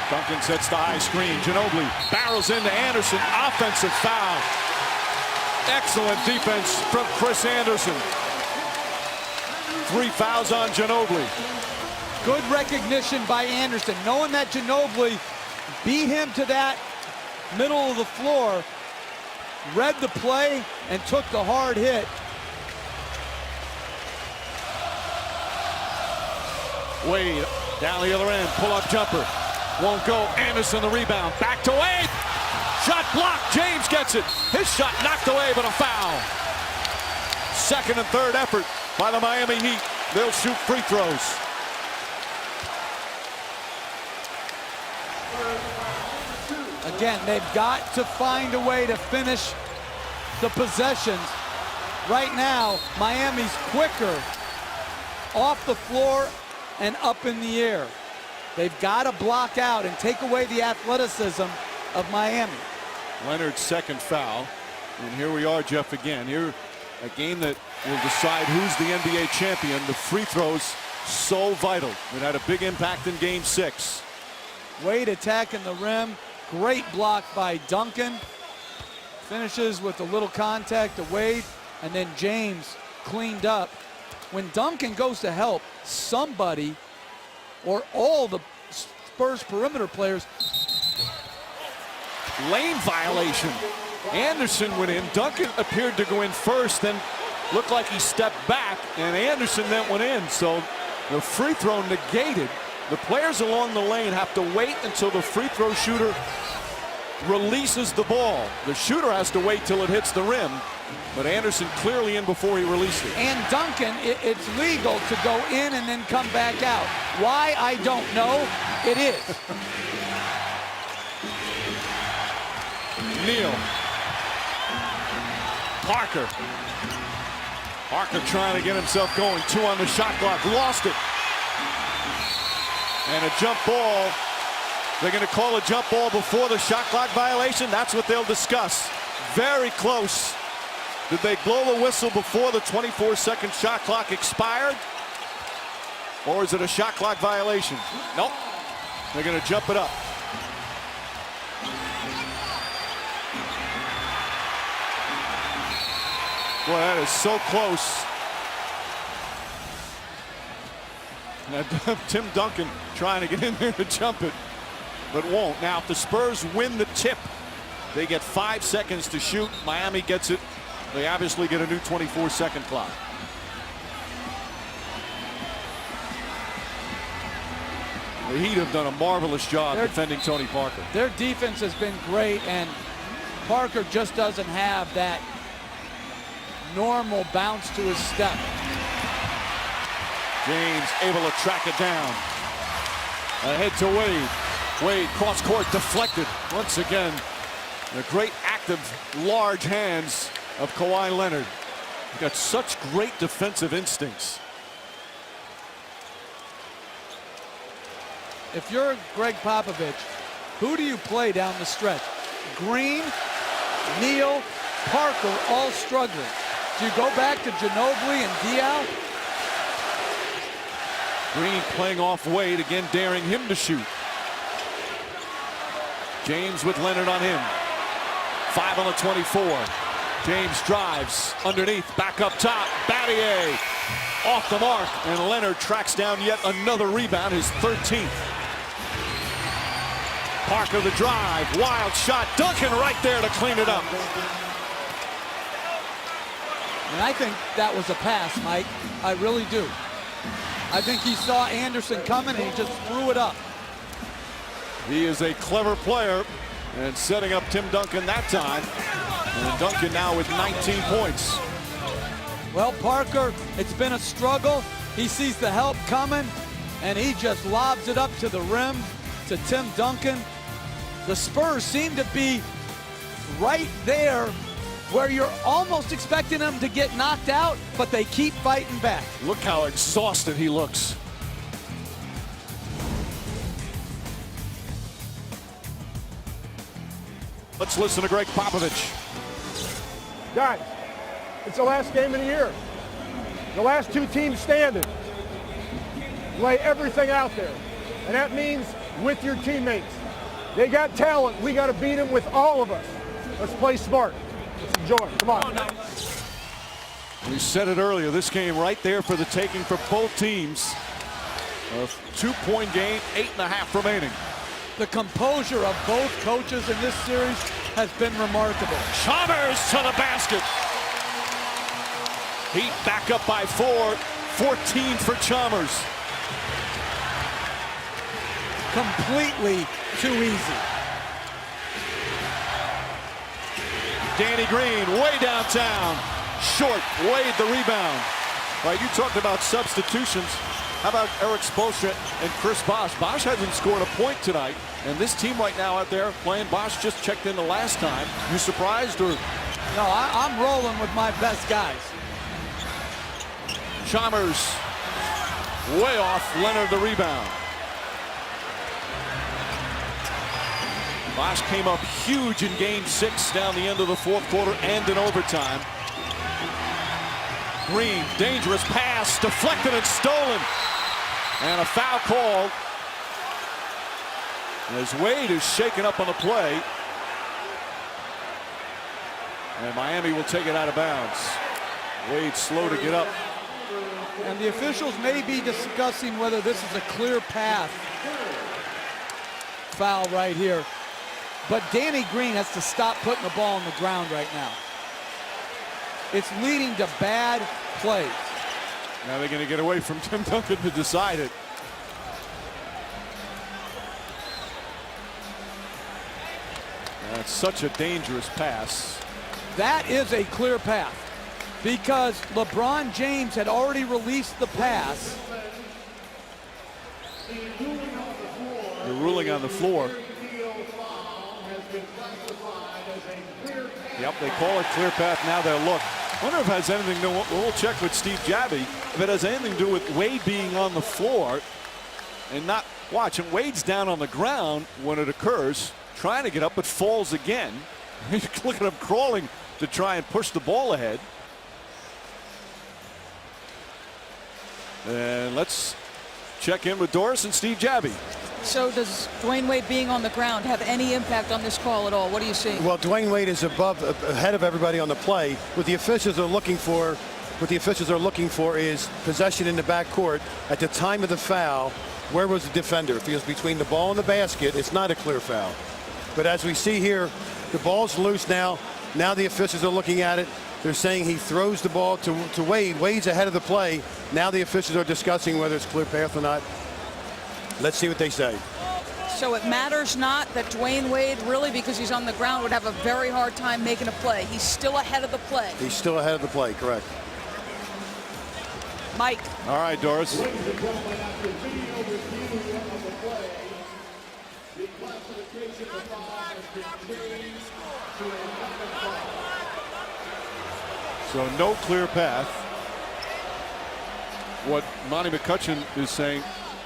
Duncan sets the high screen. Ginobili barrels into Anderson. Offensive foul. Excellent defense from Chris Anderson. 3 fouls on Ginobili. Good recognition by Anderson, knowing that Ginobili beat him to that middle of the floor, read the play, and took the hard hit. Wade Down the other end, pull-up jumper. Won't go. Anderson the rebound. Back to Wade. Shot blocked. James gets it. His shot knocked away, but a foul. Second and third effort by the Miami Heat. They'll shoot free throws. Again, they've got to find a way to finish the possessions. Right now, Miami's quicker off the floor and up in the air. They've got to block out and take away the athleticism of Miami. Leonard's second foul. And here we are, Jeff, again. Here, a game that will decide who's the NBA champion. The free throws, so vital. It had a big impact in Game 6. Wade attacking the rim. Great block by Duncan. Finishes with a little contact to Wade. And then James cleaned up. When Duncan goes to help, somebody or all the Spurs perimeter players. Lane violation. Anderson went in. Duncan appeared to go in first, then looked like he stepped back, and Anderson then went in. So the free throw negated. The players along the lane have to wait until the free throw shooter releases the ball. The shooter has to wait till it hits the rim, but Anderson clearly in before he released it. And Duncan, it's legal to go in and then come back out. Why, I don't know. It is. Neal. Parker. Parker trying to get himself going. 2 on the shot clock. Lost it. And a jump ball. They're going to call a jump ball before the shot clock violation. That's what they'll discuss. Very close. Did they blow the whistle before the 24-second shot clock expired? Or is it a shot clock violation? Nope. They're going to jump it up. Boy, that is so close. Now, Tim Duncan trying to get in there to jump it, but won't. Now, if the Spurs win the tip, they get 5 seconds to shoot. Miami gets it. They obviously get a new 24-second clock. The Heat have done a marvelous job defending Tony Parker. Their defense has been great, and Parker just doesn't have that normal bounce to his step. James able to track it down. Ahead to Wade. Wade cross court deflected once again. The great active large hands of Kawhi Leonard. He's got such great defensive instincts. If you're Greg Popovich, who do you play down the stretch? Green, Neal, Parker all struggling. Do you go back to Ginobili and Diaw? Green playing off Wade, again daring him to shoot. James with Leonard on him. 5 on the 24. James drives underneath, back up top. Battier off the mark, and Leonard tracks down yet another rebound, his 13th. Parker the drive, wild shot. Duncan right there to clean it up. And I think that was a pass, Mike. I really do. I think he saw Anderson coming and he just threw it up. He is a clever player and setting up Tim Duncan that time. And Duncan now with 19 points. Well, Parker, it's been a struggle. He sees the help coming and he just lobs it up to the rim to Tim Duncan. The Spurs seem to be right there where you're almost expecting them to get knocked out, but they keep fighting back. Look how exhausted he looks. Let's listen to Greg Popovich. Guys, it's the last game of the year. The last 2 teams standing. Lay everything out there. And that means with your teammates. They got talent. We got to beat them with all of us. Let's play smart. Let's enjoy. Come on. We said it earlier, this game right there for the taking for both teams. A 2-point game, 8.5 remaining. The composure of both coaches in this series has been remarkable. Chalmers to the basket. Heat back up by 4, 14 for Chalmers. completely too easy. Danny Green way downtown. Short, Wade the rebound. All right, you talked about substitutions. How about Eric Spoelstra and Chris Bosh? Bosh hasn't scored a point tonight, and this team right now out there playing, Bosh just checked in the last time. You surprised or? No, I'm rolling with my best guys. Chalmers way off. Leonard the rebound. Bosh came up huge in game 6 down the end of the fourth quarter and in overtime. Green, dangerous pass, deflected and stolen. And a foul called as Wade is shaken up on the play. And Miami will take it out of bounds. Wade slow to get up. And the officials may be discussing whether this is a clear path foul right here. But Danny Green has to stop putting the ball on the ground right now. It's leading to bad plays. Now they're going to get away from Tim Duncan to decide it. That's such a dangerous pass. That is a clear path because LeBron James had already released the pass. The ruling on the floor. Yep, they call it clear path. Now they'll look. I wonder if it has anything to do, we'll check with Steve Jabby, if it has anything to do with Wade being on the floor and not watching. Wade's down on the ground when it occurs, trying to get up, but falls again. Look at him crawling to try and push the ball ahead. And let's check in with Doris and Steve Jabby. So does Dwayne Wade being on the ground have any impact on this call at all? What do you see? Well, Dwayne Wade is ahead of everybody on the play. What the officials are looking for is possession in the backcourt. At the time of the foul, where was the defender? If he was between the ball and the basket, it's not a clear foul. But as we see here, the ball's loose now. Now the officials are looking at it. They're saying he throws the ball to Wade. Wade's ahead of the play. Now the officials are discussing whether it's clear path or not. Let's see what they say. So it matters not that Dwayne Wade, really, because he's on the ground, would have a very hard time making a play. He's still ahead of the play. He's still ahead of the play, correct. Mike. All right, Doris. So no clear path. What Monty McCutcheon is saying,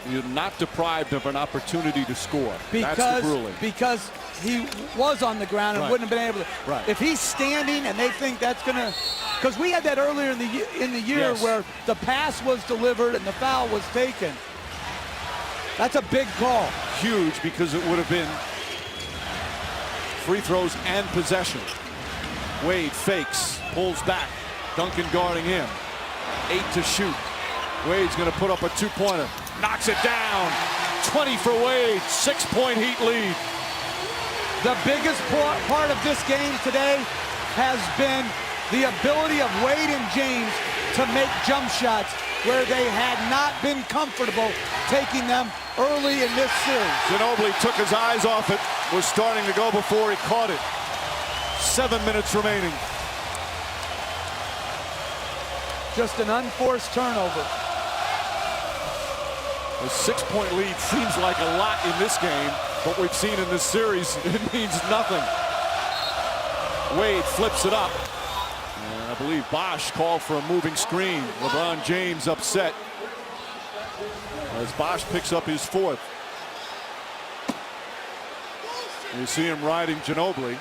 you're not deprived of an opportunity to score. That's the ruling. Because he was on the ground and wouldn't have been able to. Right. If he's standing and they think that's going to, because we had that earlier in the year where the pass was delivered and the foul was taken. That's a big call. Huge, because it would have been free throws and possession. Wade fakes, pulls back. Duncan guarding him. 8 to shoot. Wade's going to put up a two-pointer. Knocks it down. 20 for Wade. 6-point Heat lead. The biggest part of this game today has been the ability of Wade and James to make jump shots where they had not been comfortable taking them early in this series. Ginobili took his eyes off it. Was starting to go before he caught it. 7 minutes remaining. Just an unforced turnover. A 6-point lead seems like a lot in this game, but we've seen in this series it means nothing. Wade flips it up. And I believe Bosh called for a moving screen. LeBron James upset as Bosh picks up his 4th. You see him riding Ginobili.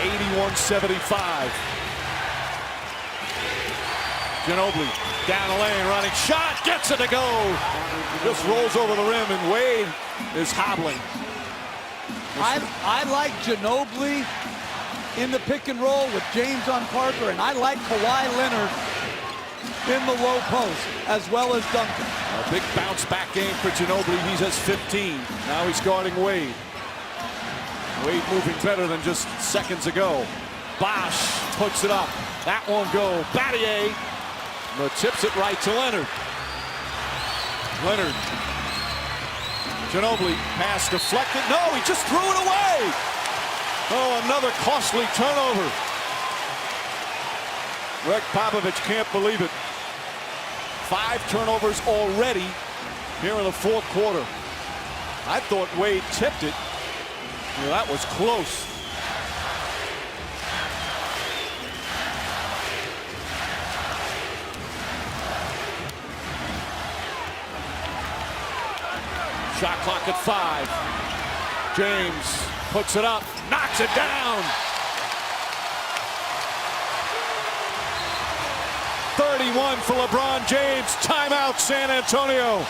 .75. Ginobili down the lane, running shot, gets it to go. Just rolls over the rim, and Wade is hobbling. I like Ginobili in the pick and roll with James on Parker, and I like Kawhi Leonard in the low post, as well as Duncan. A big bounce back game for Ginobili. He has 15. Now he's guarding Wade. Wade moving better than just seconds ago. Bosh puts it up. That won't go. Battier But tips it right to Leonard. Leonard. Ginobili, pass deflected. No, he just threw it away. Oh, another costly turnover. Greg Popovich can't believe it. 5 turnovers already here in the fourth quarter. I thought Wade tipped it. Well, that was close. Shot clock at 5. James puts it up, knocks it down. 31 for LeBron James. Timeout, San Antonio.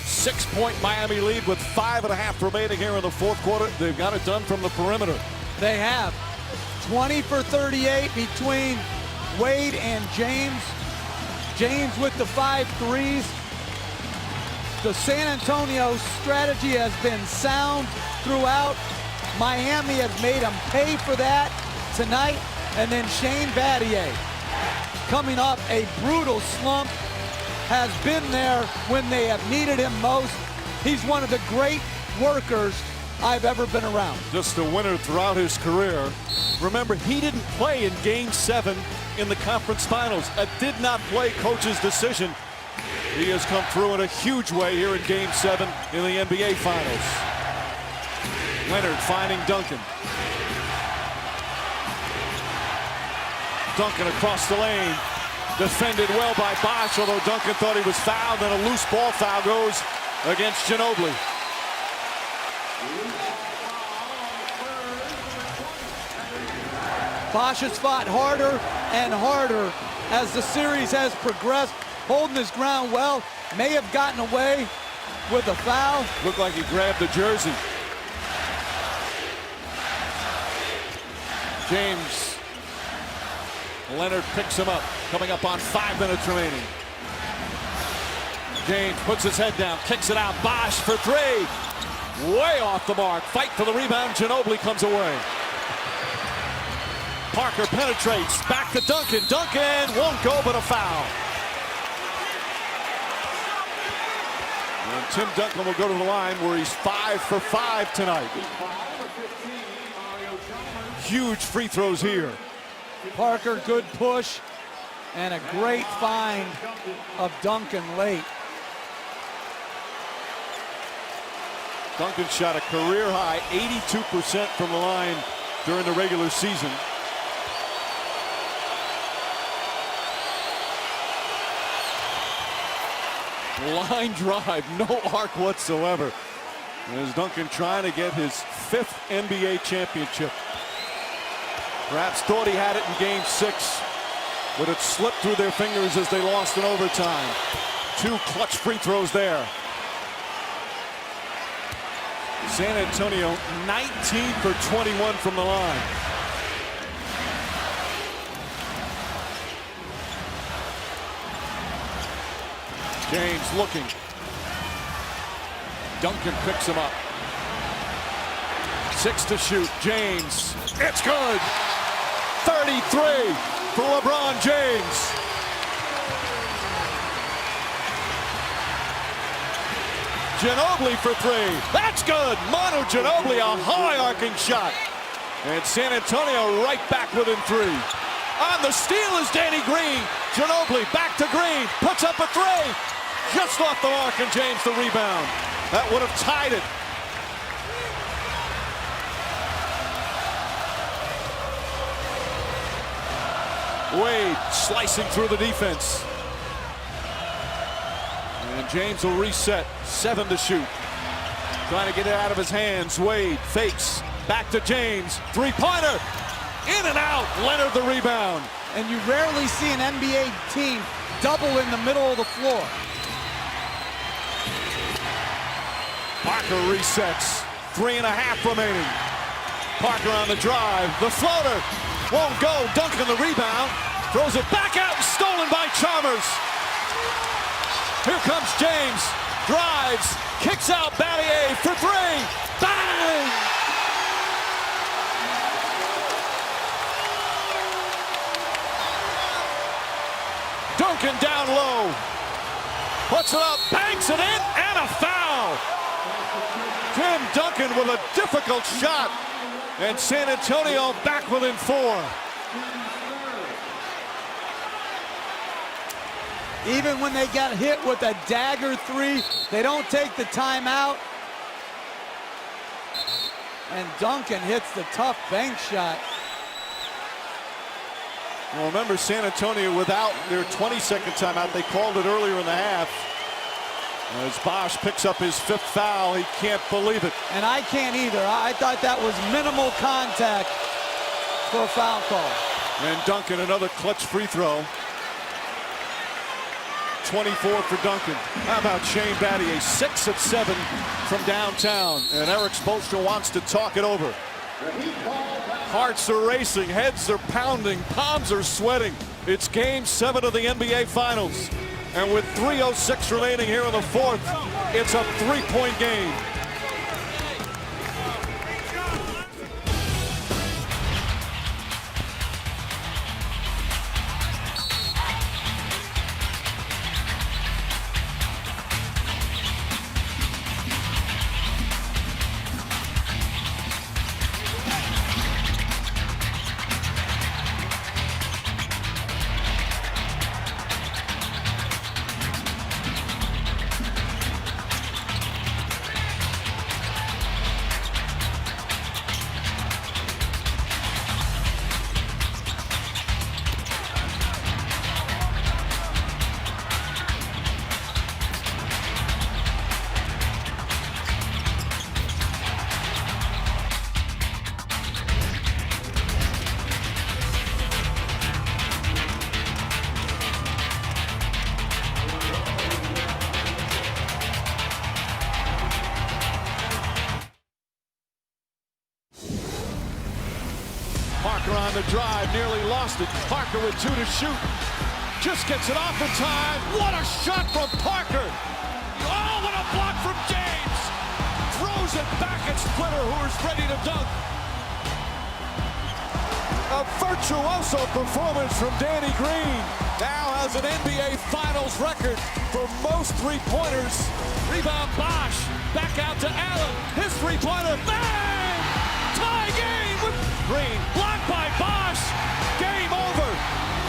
Six-point Miami lead with 5.5 remaining here in the fourth quarter. They've got it done from the perimeter. They have. 20 for 38 between Wade and James. James with the 5 threes. The San Antonio strategy has been sound throughout. Miami has made them pay for that tonight. And then Shane Battier, coming off a brutal slump, has been there when they have needed him most. He's one of the great workers I've ever been around. Just a winner throughout his career. Remember, he didn't play in Game 7 in the conference finals. A did not play coach's decision. He has come through in a huge way here in Game 7 in the NBA Finals. Leonard finding Duncan. Duncan across the lane. Defended well by Bosch, although Duncan thought he was fouled, and a loose ball foul goes against Ginobili. Bosch has fought harder and harder as the series has progressed, holding his ground well. May have gotten away with a foul. Looked like he grabbed the jersey. James. Leonard picks him up, coming up on 5 minutes remaining. James puts his head down, kicks it out. Bosch for 3. Way off the mark. Fight for the rebound. Ginobili comes away. Parker penetrates. Back to Duncan. Duncan won't go, but a foul. And Tim Duncan will go to the line where he's 5 for 5 tonight. Huge free throws here. Parker, good push, and a great find of Duncan late. Duncan shot a career high 82% from the line during the regular season. Line drive, no arc whatsoever. As Duncan trying to get his 5th NBA championship. Perhaps thought he had it in Game 6, but it slipped through their fingers as they lost in overtime. 2 clutch free throws there. San Antonio 19 for 21 from the line. James looking. Duncan picks him up. 6 to shoot. James. It's good. 33 for LeBron James. Ginobili for 3. That's good. Manu Ginobili, a high arcing shot. And San Antonio right back within 3. On the steal is Danny Green. Ginobili back to Green. Puts up a 3. Just off the mark, and James the rebound. That would have tied it. Wade slicing through the defense. And James will reset. 7 to shoot. Trying to get it out of his hands. Wade fakes. Back to James. Three-pointer. In and out. Leonard the rebound. And you rarely see an NBA team double in the middle of the floor. Parker resets. 3.5 remaining. Parker on the drive. The floater. Won't go. Duncan the rebound. Throws it back out and stolen by Chalmers. Here comes James. Drives. Kicks out Battier for 3. Bang! Duncan down low. Puts it up. Banks it in. And a foul. Tim Duncan with a difficult shot. And San Antonio back within 4. Even when they got hit with a dagger 3, they don't take the timeout. And Duncan hits the tough bank shot. Well, remember, San Antonio without their 22nd timeout. They called it earlier in the half. As Bosch picks up his 5th foul, he can't believe it. And I can't either. I thought that was minimal contact for a foul call. And Duncan, another clutch free throw. 24 for Duncan. How about Shane Battier? 6 of 7 from downtown. And Eric Spoelstra wants to talk it over. Hearts are racing, heads are pounding, palms are sweating. It's Game 7 of the NBA Finals. And with 3:06 remaining here in the 4th, it's a 3-point game. Parker on the drive, nearly lost it. Parker with 2 to shoot. Just gets it off in time. What a shot from Parker. Oh, what a block from James. Throws it back at Splitter, who is ready to dunk. A virtuoso performance from Danny Green. Now has an NBA Finals record for most three-pointers. Rebound Bosch. Back out to Allen. His three-pointer. Bang! Tie game with Green. Blocked by Bosch. Game over.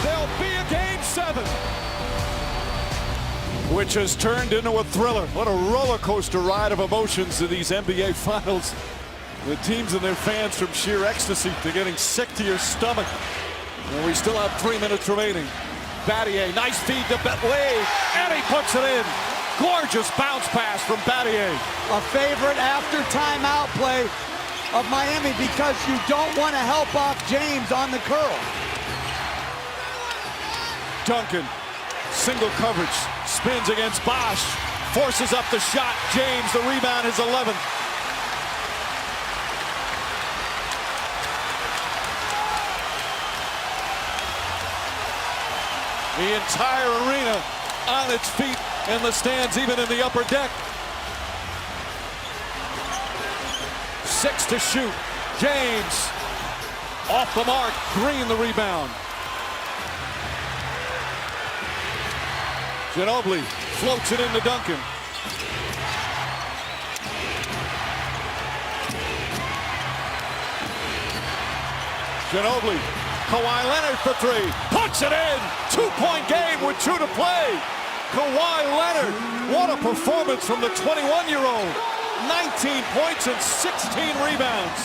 There'll be a Game 7. Which has turned into a thriller. What a roller coaster ride of emotions in these NBA Finals. The teams and their fans from sheer ecstasy to getting sick to your stomach. And we still have 3 minutes remaining. Battier, nice feed to Wade, and he puts it in. Gorgeous bounce pass from Battier. A favorite after timeout play of Miami because you don't want to help off James on the curl. Duncan, single coverage, spins against Bosch, forces up the shot. James, the rebound, his 11th. The entire arena on its feet in the stands, even in the upper deck. 6 to shoot. James off the mark. Green the rebound. Ginobili floats it into Duncan. Ginobili, Kawhi Leonard for three, puts it in. 2-point game with 2 to play. Kawhi Leonard, what a performance from the 21-year-old. 19 points and 16 rebounds.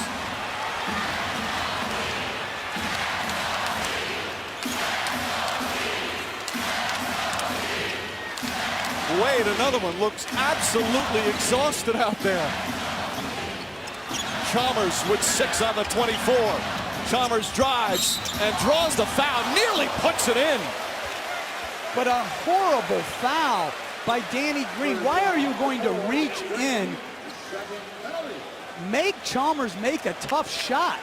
Wade, another one, looks absolutely exhausted out there. Chalmers with 6 on the 24. Chalmers drives and draws the foul, nearly puts it in. But a horrible foul by Danny Green. Why are you going to reach in, make Chalmers make a tough shot?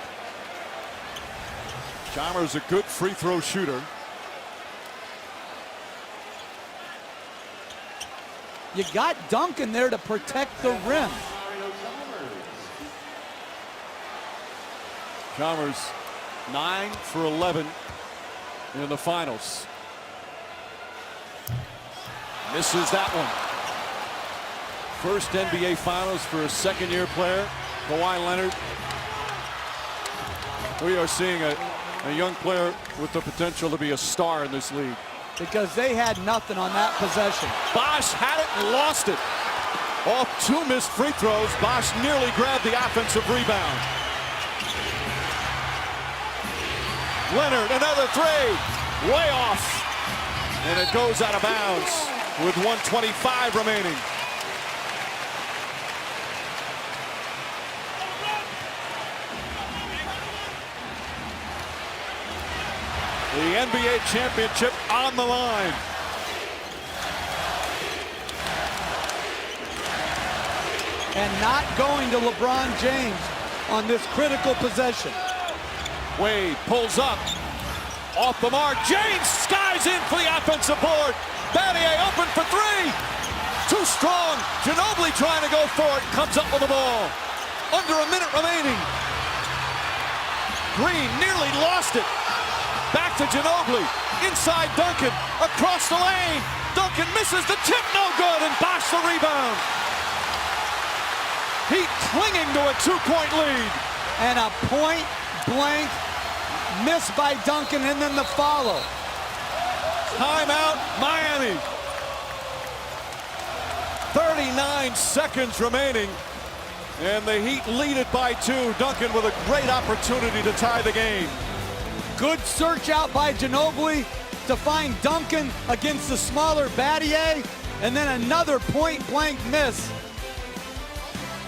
Chalmers a good free throw shooter. You got Duncan there to protect the rim. Chalmers 9 for 11 in the finals. Misses that one. First NBA Finals for a second-year player, Kawhi Leonard. We are seeing a young player with the potential to be a star in this league. Because they had nothing on that possession. Bosch had it and lost it. Off 2 missed free throws, Bosch nearly grabbed the offensive rebound. Leonard, another three, way off. And it goes out of bounds with 1:25 remaining. The NBA championship on the line. And not going to LeBron James on this critical possession. Wade pulls up. Off the mark. James skies in for the offensive board. Battier open for three. Too strong. Ginobili trying to go for it. Comes up with the ball. Under a minute remaining. Green nearly lost it. Back to Ginobili. Inside Duncan. Across the lane. Duncan misses the tip. No good. And Bosch the rebound. Heat clinging to a 2-point lead. And a point-blank miss by Duncan, and then the follow. Timeout, Miami. 39 seconds remaining. And the Heat lead it by 2. Duncan with a great opportunity to tie the game. Good search out by Ginobili to find Duncan against the smaller Battier, and then another point-blank miss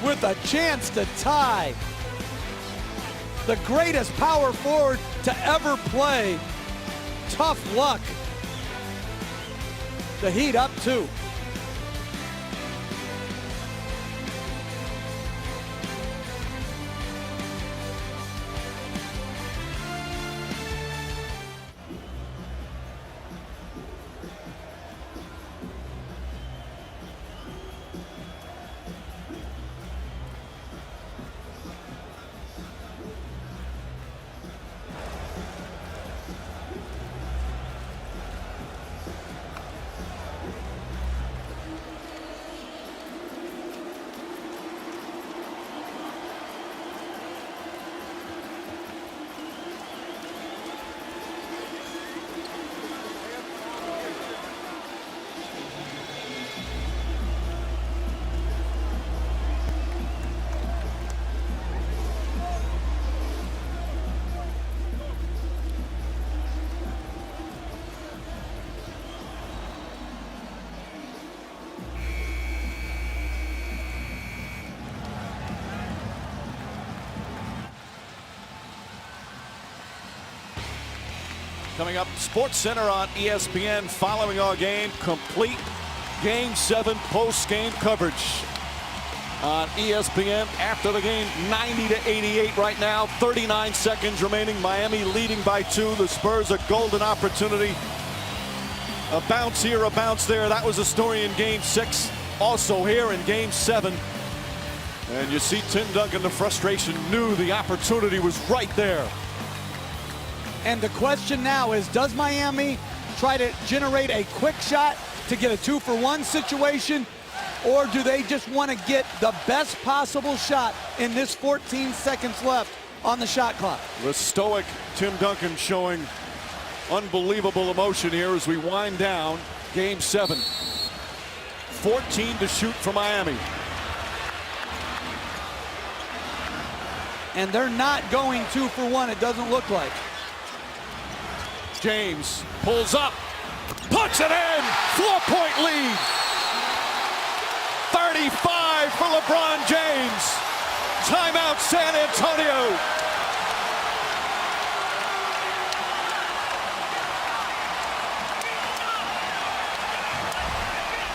with a chance to tie. The greatest power forward to ever play. Tough luck. The Heat up 2. Coming up, Sports Center on ESPN following our game. Complete Game 7 post-game coverage on ESPN after the game. 90-88 right now. 39 seconds remaining. Miami leading by 2. The Spurs a golden opportunity. A bounce here, a bounce there. That was the story in Game 6. Also here in Game 7. And you see Tim Duncan, the frustration, knew the opportunity was right there. And the question now is, does Miami try to generate a quick shot to get a 2-for-1 situation, or do they just want to get the best possible shot in this 14 seconds left on the shot clock. The stoic Tim Duncan showing unbelievable emotion here as we wind down Game 7. 14 to shoot for Miami. And they're not going 2 for 1, it doesn't look like. James pulls up, puts it in, 4-point lead. 35 for LeBron James. Timeout San Antonio.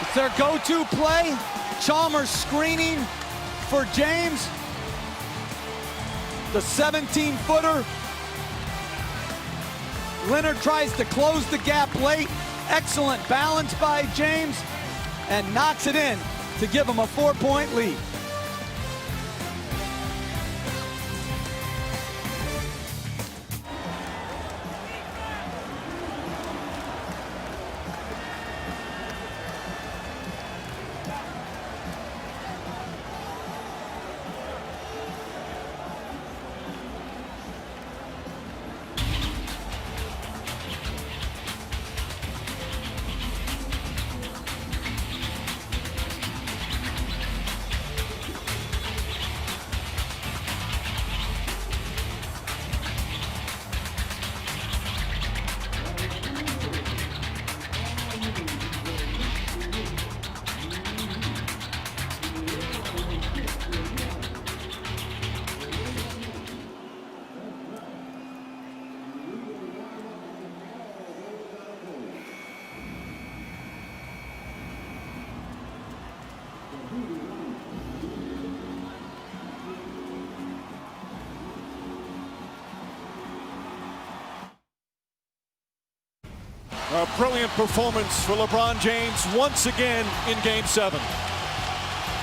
It's their go-to play. Chalmers screening for James. The 17-footer. Leonard tries to close the gap late. Excellent balance by James and knocks it in to give him a 4-point lead. A brilliant performance for LeBron James once again in Game 7.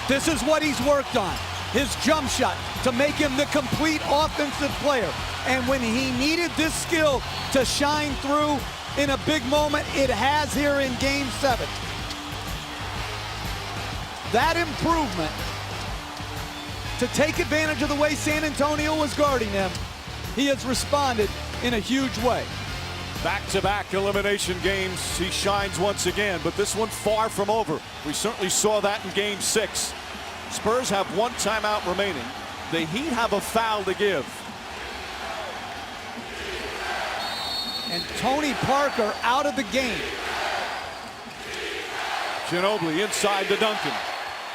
This is what he's worked on. His jump shot to make him the complete offensive player. And when he needed this skill to shine through in a big moment, it has here in Game 7. That improvement to take advantage of the way San Antonio was guarding him, he has responded in a huge way. Back-to-back elimination games, he shines once again, but this one far from over. We certainly saw that in Game 6. Spurs have 1 timeout remaining. The Heat have a foul to give. And Tony Parker out of the game. Ginobili inside to Duncan.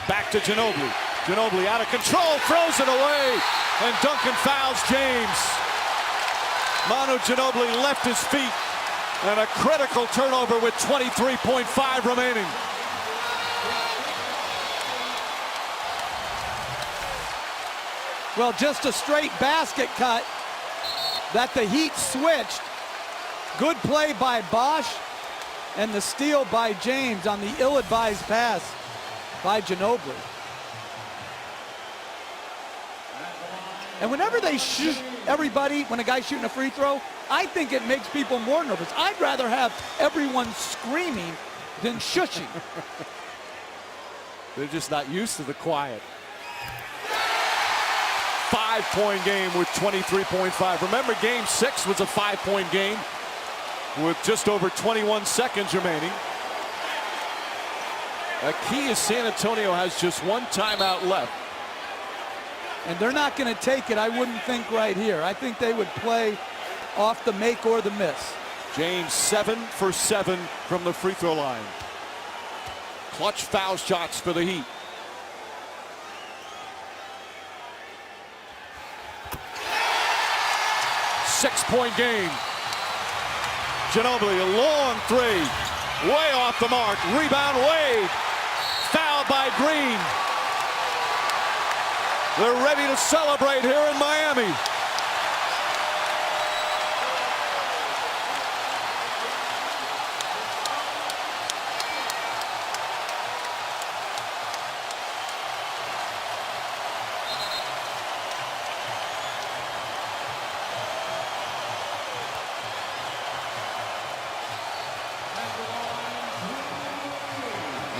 Back to Ginobili. Ginobili out of control, throws it away, and Duncan fouls James. Manu Ginobili left his feet, and a critical turnover with 23.5 remaining. Well, just a straight basket cut that the Heat switched. Good play by Bosch, and the steal by James on the ill-advised pass by Ginobili. And whenever they shoot everybody, when a guy's shooting a free throw, I think it makes people more nervous. I'd rather have everyone screaming than shushing. They're just not used to the quiet. 5-point game with 23.5. Remember, Game 6 was a 5-point game with just over 21 seconds remaining. The key is San Antonio has just 1 timeout left. And they're not going to take it, I wouldn't think, right here. I think they would play off the make or the miss. James 7 for 7 from the free throw line. Clutch foul shots for the Heat. Six-point game. Ginobili, a long 3. Way off the mark. Rebound, Wade. Fouled by Green. They're ready to celebrate here in Miami.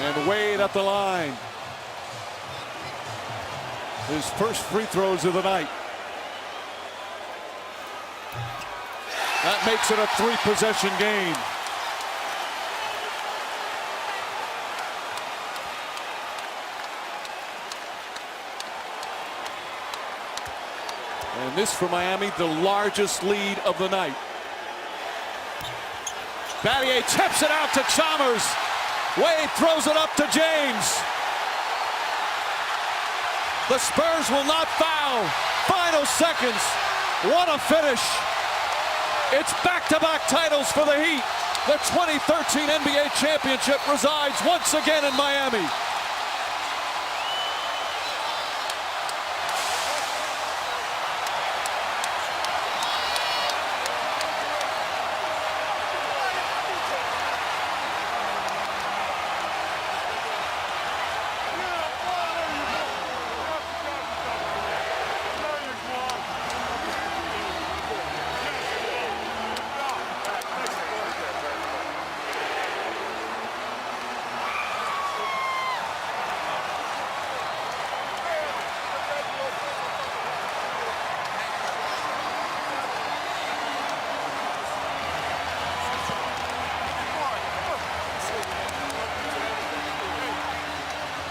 And Wade at the line. His first free throws of the night. That makes it a 3-possession game. And this for Miami, the largest lead of the night. Battier tips it out to Chalmers. Wade throws it up to James. The Spurs will not foul. Final seconds. What a finish. It's back-to-back titles for the Heat. The 2013 NBA championship resides once again in Miami.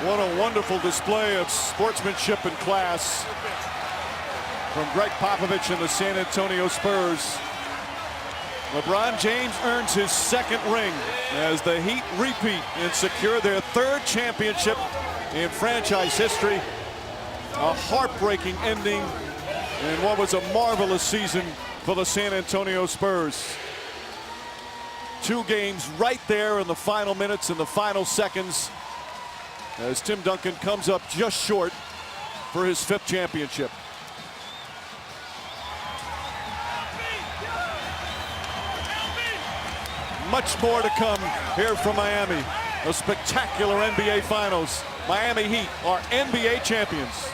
What a wonderful display of sportsmanship and class from Greg Popovich and the San Antonio Spurs. LeBron James earns his second ring as the Heat repeat and secure their third championship in franchise history. A heartbreaking ending in what was a marvelous season for the San Antonio Spurs. 2 games right there in the final minutes and the final seconds, as Tim Duncan comes up just short for his 5th championship. Much more to come here from Miami. A spectacular NBA Finals. Miami Heat are NBA champions.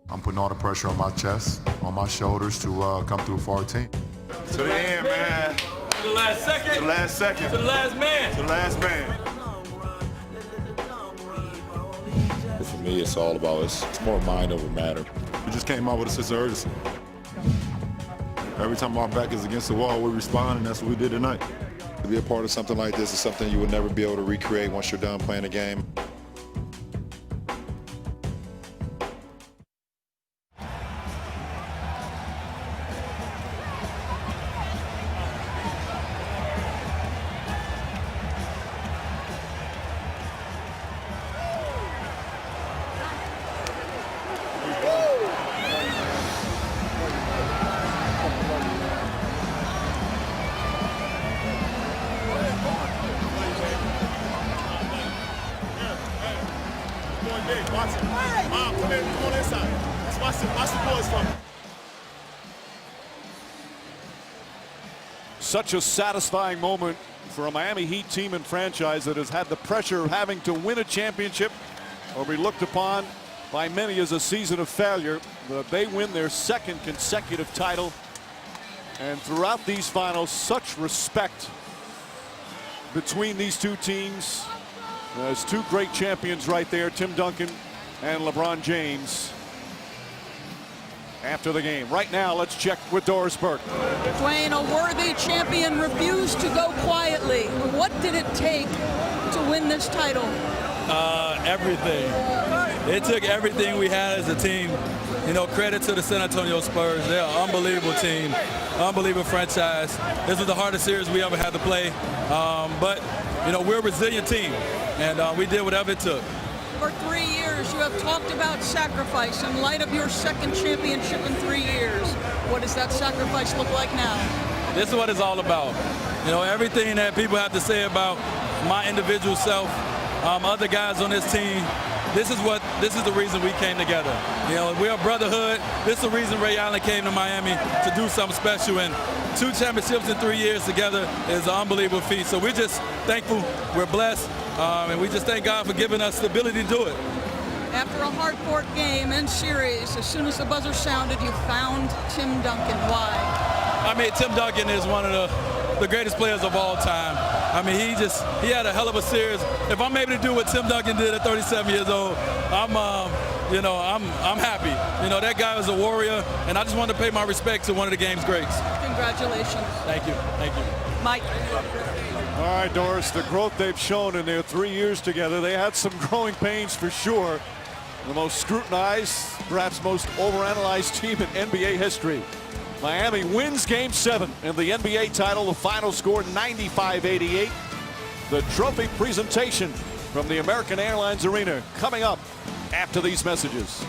I'm putting all the pressure on my chest, on my shoulders to come through for our team. To the end, man. To the last second. To the last second. To the last man. To the last man. For me, it's all about, it's more mind over matter. We just came out with a sense of urgency. Every time our back is against the wall, we respond, and that's what we did tonight. To be a part of something like this is something you would never be able to recreate once you're done playing a game. Watch it. Mom, come in, come on inside. Watch the boys from me. Such a satisfying moment for a Miami Heat team and franchise that has had the pressure of having to win a championship or be looked upon by many as a season of failure. But they win their 2nd consecutive title. And throughout these finals, such respect between these 2 teams. There's 2 great champions right there, Tim Duncan and LeBron James. After the game. Right now, let's check with Doris Burke. Dwayne, a worthy champion refused to go quietly. What did it take to win this title? Everything. It took everything we had as a team. You know, credit to the San Antonio Spurs. They're an unbelievable team, unbelievable franchise. This was the hardest series we ever had to play. But, you know, we're a resilient team, and we did whatever it took. For 3 years, you have talked about sacrifice in light of your 2nd championship in 3 years. What does that sacrifice look like now? This is what it's all about. You know, everything that people have to say about my individual self, other guys on this team, this is the reason we came together. You know, we're a brotherhood. This is the reason Ray Allen came to Miami, to do something special. And 2 championships in 3 years together is an unbelievable feat. So we're just thankful, we're blessed, and we just thank God for giving us the ability to do it. After a hard-fought game and series, as soon as the buzzer sounded, you found Tim Duncan. Why? I mean, Tim Duncan is one of the greatest players of all time. I mean, he had a hell of a series. If I'm able to do what Tim Duncan did at 37 years old, I'm you know, I'm happy. You know, that guy was a warrior, and I just wanted to pay my respect to one of the game's greats. Congratulations. Thank you. Thank you. Mike. All right, Doris, the growth they've shown in their 3 years together, they had some growing pains for sure. The most scrutinized, perhaps most overanalyzed team in NBA history. Miami wins Game 7 in the NBA title. The final score 95-88. The trophy presentation from the American Airlines Arena coming up after these messages.